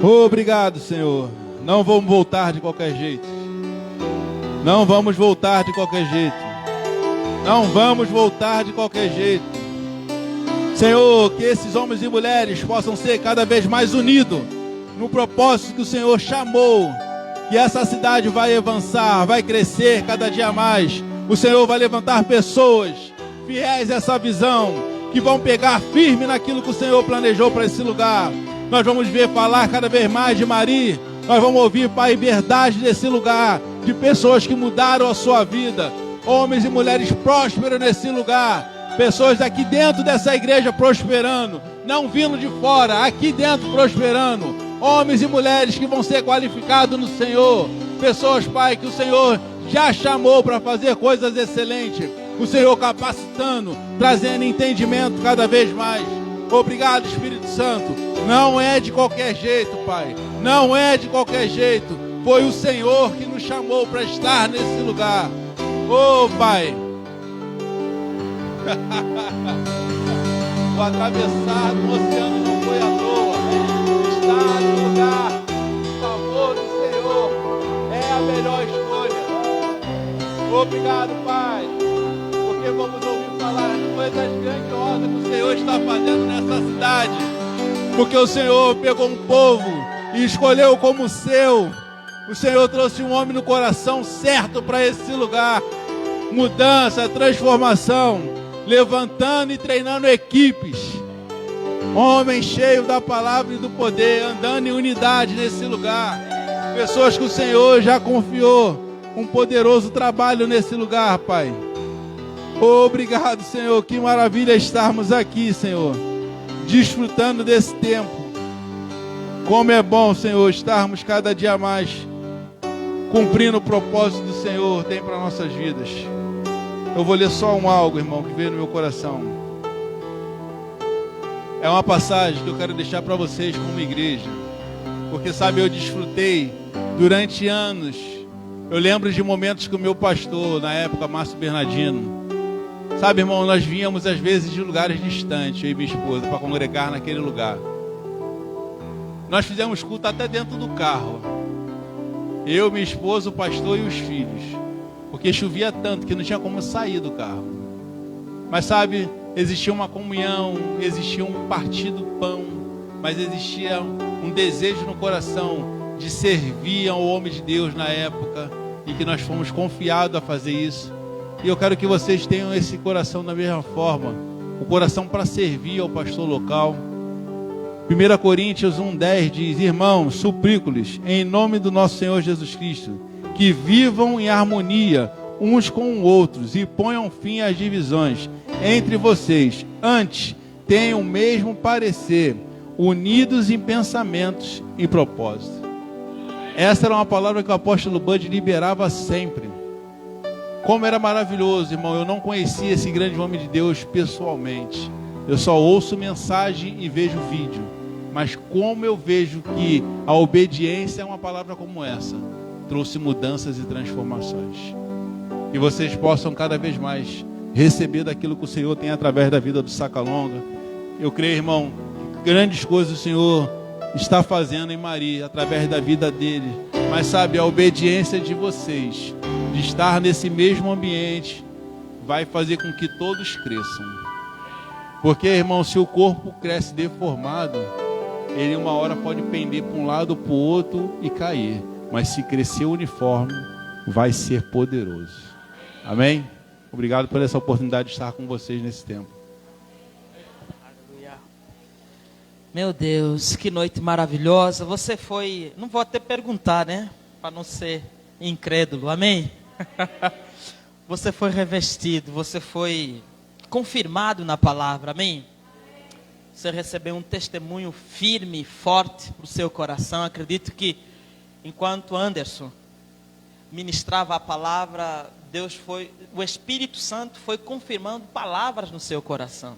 C: Obrigado, Senhor. Não vamos voltar de qualquer jeito. Não vamos voltar de qualquer jeito. Não vamos voltar de qualquer jeito. Senhor, que esses homens e mulheres possam ser cada vez mais unidos no propósito que o Senhor chamou. Que essa cidade vai avançar, vai crescer cada dia mais. O Senhor vai levantar pessoas fiéis a essa visão, que vão pegar firme naquilo que o Senhor planejou para esse lugar. Nós vamos ver falar cada vez mais de Mari. Nós vamos ouvir, Pai, verdade desse lugar, de pessoas que mudaram a sua vida, homens e mulheres prósperos nesse lugar, pessoas aqui dentro dessa igreja prosperando, não vindo de fora, aqui dentro prosperando, homens e mulheres que vão ser qualificados no Senhor, pessoas, Pai, que o Senhor já chamou para fazer coisas excelentes, o Senhor capacitando, trazendo entendimento cada vez mais. Obrigado, Espírito Santo. Não é de qualquer jeito, Pai. Não é de qualquer jeito. Foi o Senhor que nos chamou para estar nesse lugar. Oh, Pai. O atravessar do oceano não foi à toa. Estar no lugar em favor do Senhor é a melhor escolha. Obrigado, Pai. Porque vamos ouvir falar de coisas grandiosas que o Senhor está fazendo nessa cidade. Porque o Senhor pegou um povo e escolheu como seu. O Senhor trouxe um homem no coração certo para esse lugar. Mudança, transformação, levantando e treinando equipes. Homens cheios da palavra e do poder, andando em unidade nesse lugar. Pessoas que o Senhor já confiou um poderoso trabalho nesse lugar, Pai. Obrigado, Senhor. Que maravilha estarmos aqui, Senhor, desfrutando desse tempo. Como é bom, Senhor, estarmos cada dia mais cumprindo o propósito do Senhor tem para nossas vidas. Eu vou ler só algo, irmão, que veio no meu coração. É uma passagem que eu quero deixar para vocês como igreja, porque, sabe, eu desfrutei durante anos. Eu lembro de momentos que o meu pastor, na época, Márcio Bernardino, sabe, irmão, nós vínhamos às vezes de lugares distantes, eu e minha esposa, para congregar naquele lugar. Nós fizemos culto até dentro do carro. Eu, minha esposa, o pastor e os filhos. Porque chovia tanto que não tinha como sair do carro. Mas, sabe, existia uma comunhão, existia um partir do pão, mas existia um desejo no coração de servir ao homem de Deus na época, e que nós fomos confiados a fazer isso. E eu quero que vocês tenham esse coração da mesma forma, o coração para servir ao pastor local. 1 Coríntios 1:10 diz: irmãos, suplico-lhes, em nome do nosso Senhor Jesus Cristo, que vivam em harmonia uns com os outros e ponham fim às divisões entre vocês. Antes, tenham o mesmo parecer, unidos em pensamentos e propósito. Essa era uma palavra que o apóstolo Bud liberava sempre. Como era maravilhoso, irmão. Eu não conhecia esse grande homem de Deus pessoalmente. Eu só ouço mensagem e vejo vídeo. Mas como eu vejo que a obediência é uma palavra como essa, trouxe mudanças e transformações. Que vocês possam cada vez mais receber daquilo que o Senhor tem através da vida do Sacalonga. Eu creio, irmão, que grandes coisas o Senhor está fazendo em Maria, através da vida dele. Mas, sabe, a obediência de vocês, de estar nesse mesmo ambiente, vai fazer com que todos cresçam. Porque, irmão, se o corpo cresce deformado, ele uma hora pode pender para um lado ou para o outro e cair. Mas se crescer uniforme, vai ser poderoso. Amém? Obrigado por essa oportunidade de estar com vocês nesse tempo.
A: Aleluia. Meu Deus, que noite maravilhosa. Você foi, não vou até perguntar, né? Para não ser incrédulo. Amém? Você foi revestido, você foi confirmado na palavra. Amém? Você recebeu um testemunho firme e forte para o seu coração. Acredito que enquanto Anderson ministrava a palavra, o Espírito Santo foi confirmando palavras no seu coração.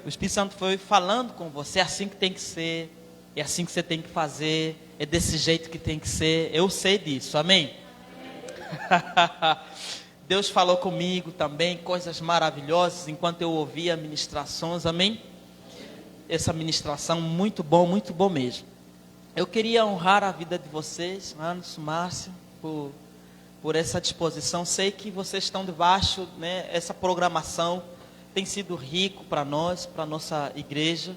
A: O Espírito Santo foi falando com você: é assim que tem que ser, é assim que você tem que fazer, é desse jeito que tem que ser. Eu sei disso, amém? Deus falou comigo também coisas maravilhosas enquanto eu ouvia ministrações, amém? Essa ministração muito bom mesmo. Eu queria honrar a vida de vocês, Anderson, Márcio, por essa disposição. Sei que vocês estão debaixo, né? Essa programação tem sido rico para nós, para a nossa igreja,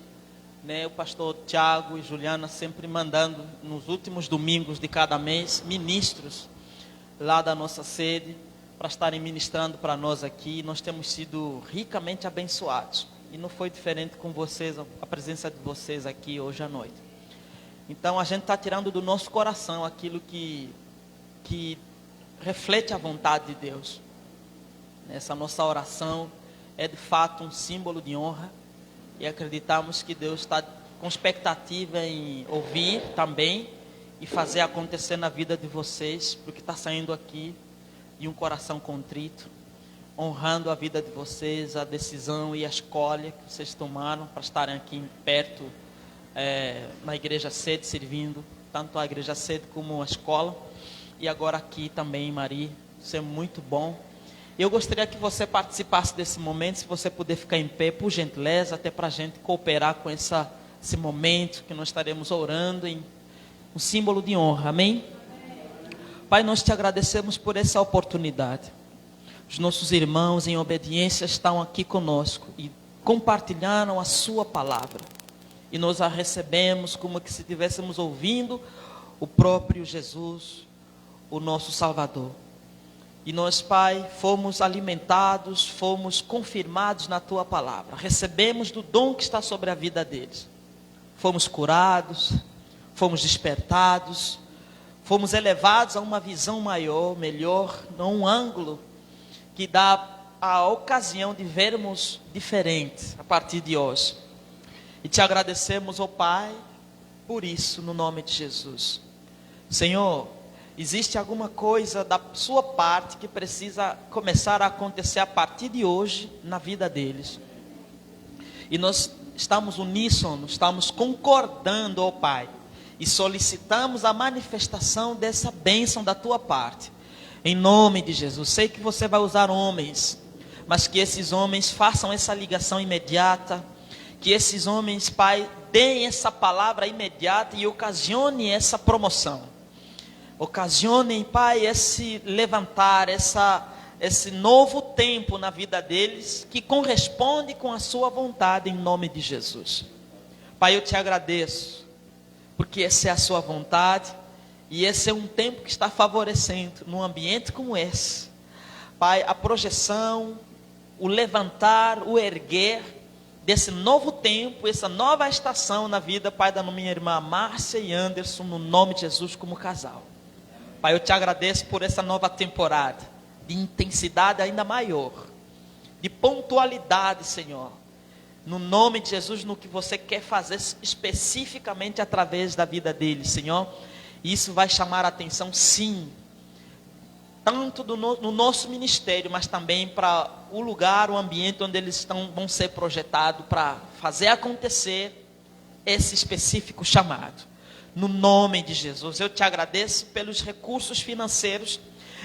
A: né? O pastor Tiago e Juliana sempre mandando nos últimos domingos de cada mês ministros lá da nossa sede para estarem ministrando para nós aqui. Nós temos sido ricamente abençoados e não foi diferente com vocês, a presença de vocês aqui hoje à noite. Então a gente está tirando do nosso coração aquilo que reflete a vontade de Deus. Essa nossa oração é de fato um símbolo de honra e acreditamos que Deus está com expectativa em ouvir também e fazer acontecer na vida de vocês, porque está saindo aqui de um coração contrito, honrando a vida de vocês, a decisão e a escolha que vocês tomaram para estarem aqui perto na igreja sede, servindo tanto a igreja sede como a escola, e agora aqui também, Maria. Isso é muito bom. Eu gostaria que você participasse desse momento, se você puder ficar em pé, por gentileza, até para a gente cooperar com esse momento que nós estaremos orando em um símbolo de honra, amém? Pai, nós te agradecemos por essa oportunidade. Os nossos irmãos em obediência estão aqui conosco e compartilharam a sua palavra. E nós a recebemos como que se estivéssemos ouvindo o próprio Jesus, o nosso Salvador. E nós, Pai, fomos alimentados, fomos confirmados na Tua palavra. Recebemos do dom que está sobre a vida deles. Fomos curados, fomos despertados, fomos elevados a uma visão maior, melhor, num ângulo que dá a ocasião de vermos diferente a partir de hoje. E te agradecemos, ó Pai, por isso, no nome de Jesus. Senhor, existe alguma coisa da sua parte que precisa começar a acontecer a partir de hoje na vida deles. E nós estamos uníssonos, estamos concordando, ó Pai, e solicitamos a manifestação dessa bênção da tua parte. Em nome de Jesus. Sei que você vai usar homens, mas que esses homens façam essa ligação imediata. Que esses homens, Pai, deem essa palavra imediata e ocasione essa promoção. Ocasionem, Pai, esse levantar, esse novo tempo na vida deles, que corresponde com a sua vontade, em nome de Jesus. Pai, eu te agradeço, porque essa é a sua vontade, e esse é um tempo que está favorecendo, num ambiente como esse. Pai, a projeção, o levantar, o erguer, desse novo tempo, essa nova estação na vida, Pai, da minha irmã Márcia e Anderson, no nome de Jesus, como casal. Pai, eu te agradeço por essa nova temporada, de intensidade ainda maior, de pontualidade, Senhor, no nome de Jesus, no que você quer fazer especificamente através da vida deles, Senhor. Isso vai chamar a atenção, sim, tanto no nosso ministério, mas também para o lugar, o ambiente onde eles vão ser projetados para fazer acontecer esse específico chamado. No nome de Jesus, eu te agradeço pelos recursos financeiros,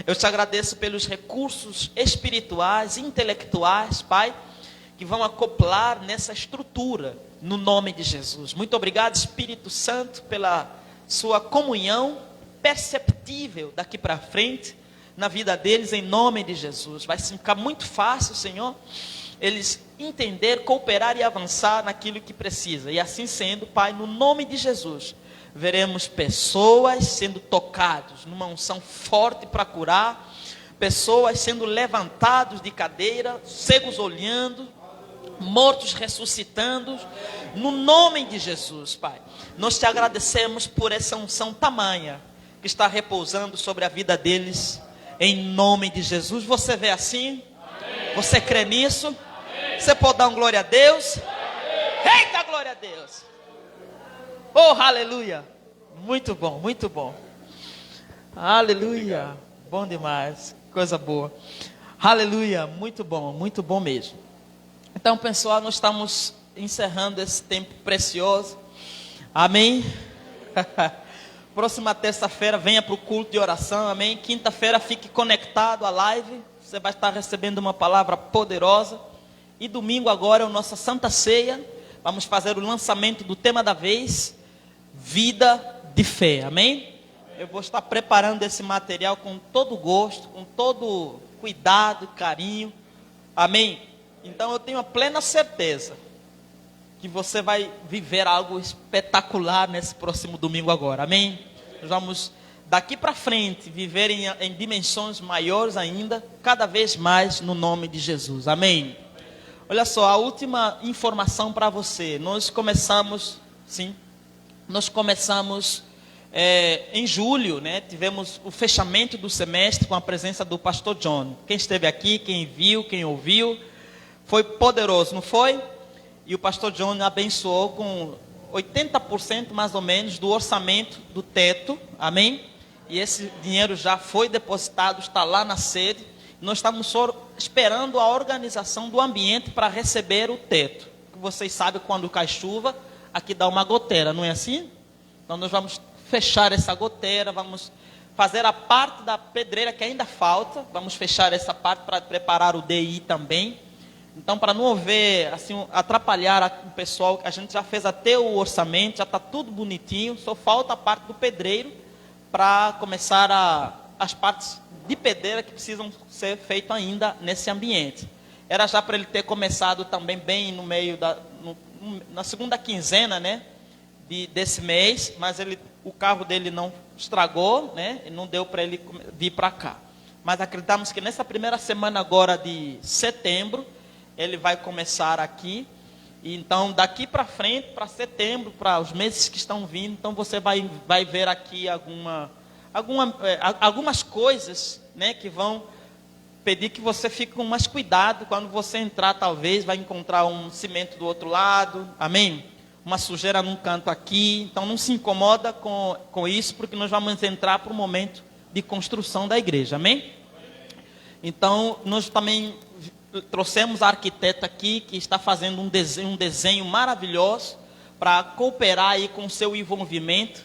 A: eu te agradeço pelos recursos espirituais, intelectuais, Pai, que vão acoplar nessa estrutura, no nome de Jesus. Muito obrigado, Espírito Santo, pela sua comunhão perceptível daqui para frente, na vida deles, em nome de Jesus. Vai ficar muito fácil, Senhor, eles entender, cooperar e avançar naquilo que precisa. E assim sendo, Pai, no nome de Jesus, veremos pessoas sendo tocadas numa unção forte para curar, pessoas sendo levantados de cadeira, cegos olhando, mortos ressuscitando, no nome de Jesus, Pai. Nós te agradecemos por essa unção tamanha que está repousando sobre a vida deles, em nome de Jesus. Você vê assim? Amém. Você crê nisso? Amém. Você pode dar um glória a Deus? Amém. Eita, glória a Deus! Oh, aleluia! Muito bom, muito bom. Aleluia! Bom demais, coisa boa. Aleluia, muito bom mesmo. Então, pessoal, nós estamos encerrando esse tempo precioso. Amém? Próxima terça-feira venha para o culto de oração, amém? Quinta-feira fique conectado à live, você vai estar recebendo uma palavra poderosa. E domingo agora é a nossa Santa Ceia, vamos fazer o lançamento do tema da vez, vida de fé, amém? Eu vou estar preparando esse material com todo gosto, com todo cuidado, carinho, amém? Então eu tenho a plena certeza que você vai viver algo espetacular nesse próximo domingo agora, amém? Nós vamos daqui para frente viver em dimensões maiores ainda, cada vez mais no nome de Jesus, amém? Olha só, a última informação para você, nós começamos em julho, né? Tivemos o fechamento do semestre com a presença do pastor John. Quem esteve aqui, quem viu, quem ouviu, foi poderoso, não foi? E o pastor John abençoou com 80% mais ou menos do orçamento do teto, amém? E esse dinheiro já foi depositado, está lá na sede. Nós estamos só esperando a organização do ambiente para receber o teto. Vocês sabem, quando cai chuva, aqui dá uma goteira, não é assim? Então nós vamos fechar essa goteira, vamos fazer a parte da pedreira que ainda falta, vamos fechar essa parte para preparar o DI também. Então, para não haver, assim, atrapalhar o pessoal, a gente já fez até o orçamento, já está tudo bonitinho, só falta a parte do pedreiro para começar as partes de pedreira que precisam ser feitas ainda nesse ambiente. Era já para ele ter começado também bem no meio na segunda quinzena, né, desse mês, mas o carro dele não estragou, né, e não deu para ele vir para cá. Mas acreditamos que nessa primeira semana agora de setembro, ele vai começar aqui. E então, daqui para frente, para setembro, para os meses que estão vindo, então você vai ver aqui algumas coisas, né, que vão pedir que você fique com mais cuidado. Quando você entrar, talvez, vai encontrar um cimento do outro lado, amém? Uma sujeira num canto aqui. Então, não se incomoda com isso, porque nós vamos entrar para o momento de construção da igreja, amém? Então, nós também trouxemos a arquiteta aqui, que está fazendo um desenho maravilhoso para cooperar aí com o seu envolvimento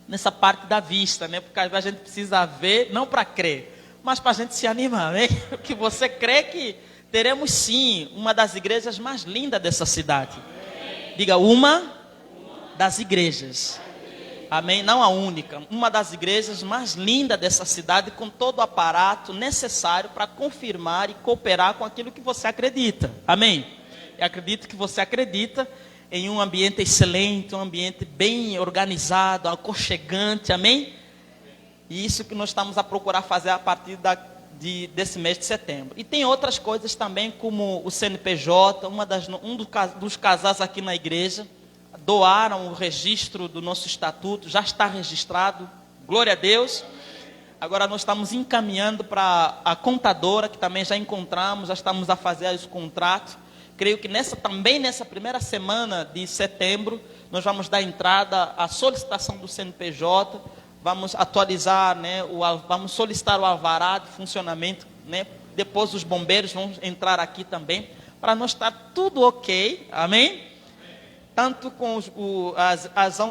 A: nessa parte da vista, né? Porque a gente precisa ver, não para crer, mas para a gente se animar, né? Que você crê que teremos sim uma das igrejas mais lindas dessa cidade. Diga, uma das igrejas. Amém? Não a única, uma das igrejas mais lindas dessa cidade, com todo o aparato necessário para confirmar e cooperar com aquilo que você acredita. Amém? Eu acredito que você acredita em um ambiente excelente, um ambiente bem organizado, aconchegante. Amém? E isso que nós estamos a procurar fazer a partir desse mês de setembro. E tem outras coisas também, como o CNPJ, um dos casais aqui na igreja doaram o registro do nosso estatuto, já está registrado, glória a Deus. Agora nós estamos encaminhando para a contadora, que também já encontramos, já estamos a fazer os contratos. Creio que também nessa primeira semana de setembro, nós vamos dar entrada à solicitação do CNPJ, vamos atualizar, né, vamos solicitar o alvará de funcionamento, né, depois os bombeiros vão entrar aqui também, para nós estar tudo ok, amém? Tanto com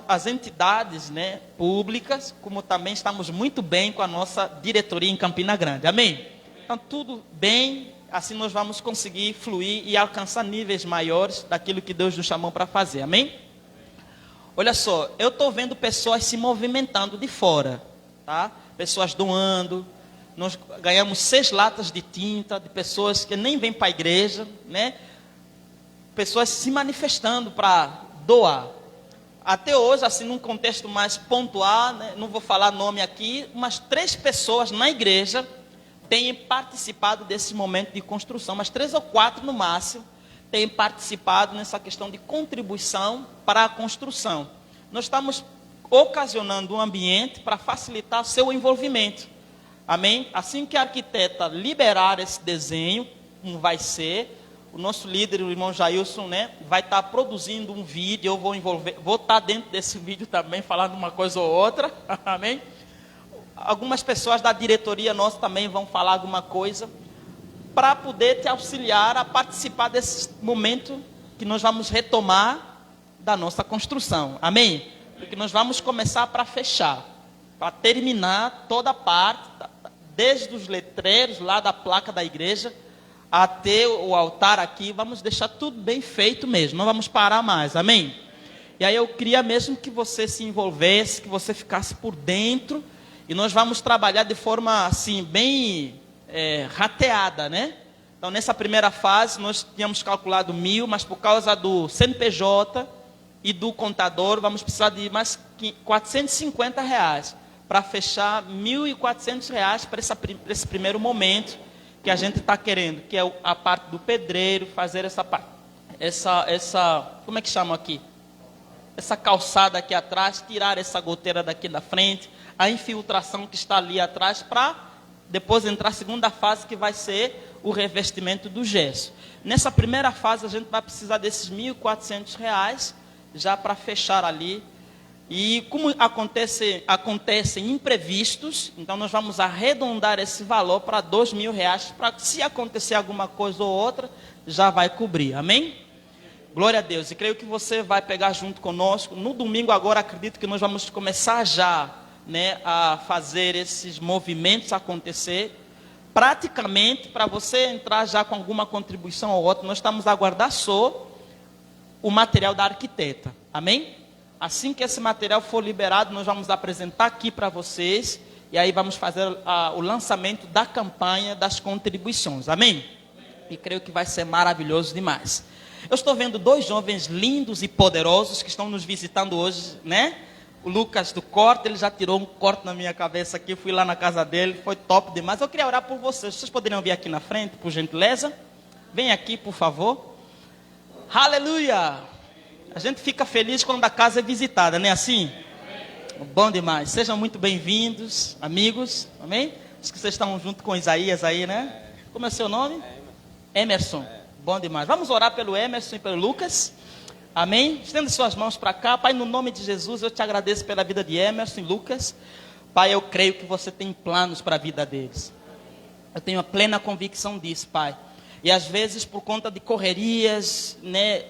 A: as entidades, né, públicas, como também estamos muito bem com a nossa diretoria em Campina Grande, amém? Então tudo bem, assim nós vamos conseguir fluir e alcançar níveis maiores daquilo que Deus nos chamou para fazer, amém? Olha só, eu estou vendo pessoas se movimentando de fora, tá? Pessoas doando. Nós ganhamos 6 latas de tinta de pessoas que nem vêm para a igreja, né? Pessoas se manifestando para doar. Até hoje, assim, num contexto mais pontual, né, não vou falar nome aqui, mas 3 pessoas na igreja têm participado desse momento de construção, mas 3 ou 4 no máximo têm participado nessa questão de contribuição para a construção. Nós estamos ocasionando um ambiente para facilitar o seu envolvimento. Amém? Assim que a arquiteta liberar esse desenho, como vai ser, o nosso líder, o irmão Jailson, né, vai estar produzindo um vídeo. Eu vou estar dentro desse vídeo também, falando uma coisa ou outra. Amém? Algumas pessoas da diretoria nossa também vão falar alguma coisa, para poder te auxiliar a participar desse momento que nós vamos retomar da nossa construção. Amém? Porque nós vamos começar para fechar, para terminar toda a parte, desde os letreiros lá da placa da igreja, até o altar aqui, vamos deixar tudo bem feito mesmo, não vamos parar mais, amém? E aí eu queria mesmo que você se envolvesse, que você ficasse por dentro. E nós vamos trabalhar de forma assim, bem rateada, né? Então nessa primeira fase nós tínhamos calculado 1.000, mas por causa do CNPJ e do contador, vamos precisar de mais R$450 para fechar R$1.400 para esse primeiro momento que a gente está querendo, que é a parte do pedreiro, fazer essa parte, como é que chama aqui? Essa calçada aqui atrás, tirar essa goteira daqui da frente, a infiltração que está ali atrás, para depois entrar a segunda fase, que vai ser o revestimento do gesso. Nessa primeira fase a gente vai precisar desses R$1.400 já para fechar ali. E como acontecem imprevistos, então nós vamos arredondar esse valor para R$2.000, para se acontecer alguma coisa ou outra, já vai cobrir, amém? Glória a Deus, e creio que você vai pegar junto conosco. No domingo agora, acredito que nós vamos começar já, né, a fazer esses movimentos acontecer. Praticamente, para você entrar já com alguma contribuição ou outra, nós estamos a aguardar só o material da arquiteta, amém? Assim que esse material for liberado, nós vamos apresentar aqui para vocês, e aí vamos fazer o lançamento da campanha das contribuições, amém? E creio que vai ser maravilhoso demais. Eu estou vendo 2 jovens lindos e poderosos que estão nos visitando hoje, né? O Lucas do corte, ele já tirou um corte na minha cabeça aqui, fui lá na casa dele, foi top demais. Eu queria orar por vocês. Vocês poderiam vir aqui na frente, por gentileza? Vem aqui, por favor. Aleluia! A gente fica feliz quando a casa é visitada, não é assim? Bom demais. Sejam muito bem-vindos, amigos. Amém? Acho que vocês estão junto com Isaías aí, né? Como é o seu nome? Emerson. Bom demais. Vamos orar pelo Emerson e pelo Lucas. Amém? Estenda suas mãos para cá. Pai, no nome de Jesus, eu te agradeço pela vida de Emerson e Lucas. Pai, eu creio que você tem planos para a vida deles. Eu tenho a plena convicção disso, Pai. E às vezes, por conta de correrias, né,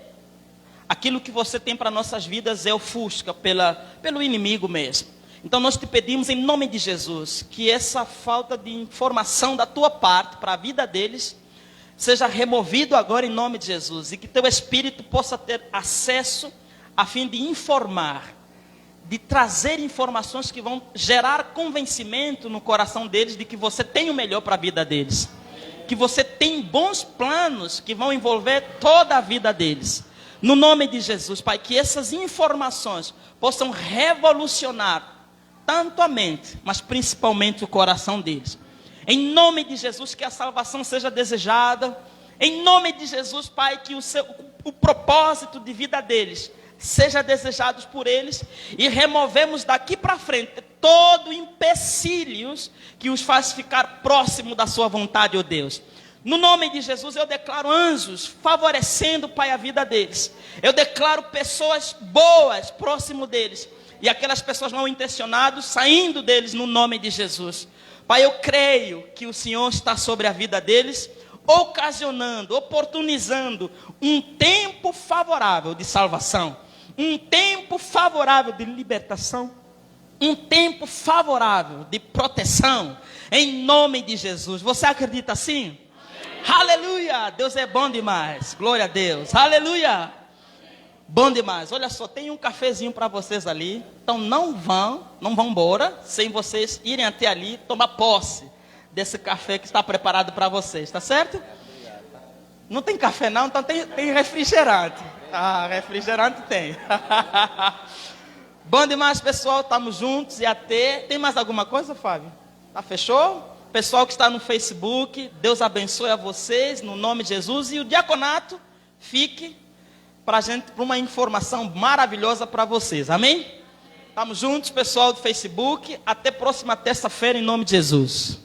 A: aquilo que você tem para nossas vidas é ofusca pelo inimigo mesmo. Então nós te pedimos em nome de Jesus, que essa falta de informação da tua parte para a vida deles seja removido agora em nome de Jesus, e que teu Espírito possa ter acesso a fim de informar, de trazer informações que vão gerar convencimento no coração deles de que você tem o melhor para a vida deles, que você tem bons planos que vão envolver toda a vida deles. No nome de Jesus, Pai, que essas informações possam revolucionar tanto a mente, mas principalmente o coração deles. Em nome de Jesus, que a salvação seja desejada. Em nome de Jesus, Pai, que o propósito de vida deles seja desejado por eles. E removemos daqui para frente todo empecilhos que os faz ficar próximo da sua vontade, ó Deus. No nome de Jesus, eu declaro anjos favorecendo, Pai, a vida deles. Eu declaro pessoas boas próximo deles. E aquelas pessoas mal intencionadas saindo deles no nome de Jesus. Pai, eu creio que o Senhor está sobre a vida deles, ocasionando, oportunizando um tempo favorável de salvação, um tempo favorável de libertação, um tempo favorável de proteção, em nome de Jesus. Você acredita assim? Amém. Aleluia! Deus é bom demais, glória a Deus, aleluia! Bom demais. Olha só, tem um cafezinho para vocês ali. Então não vão embora sem vocês irem até ali tomar posse desse café que está preparado para vocês, tá certo? Não tem café não, então tem refrigerante. Ah, refrigerante tem. Bom demais, pessoal, estamos juntos e até... Tem mais alguma coisa, Fábio? Tá, fechou? Pessoal que está no Facebook, Deus abençoe a vocês, no nome de Jesus. E o diaconato, fique para uma informação maravilhosa para vocês, amém? Estamos juntos, pessoal do Facebook, até próxima terça-feira, em nome de Jesus.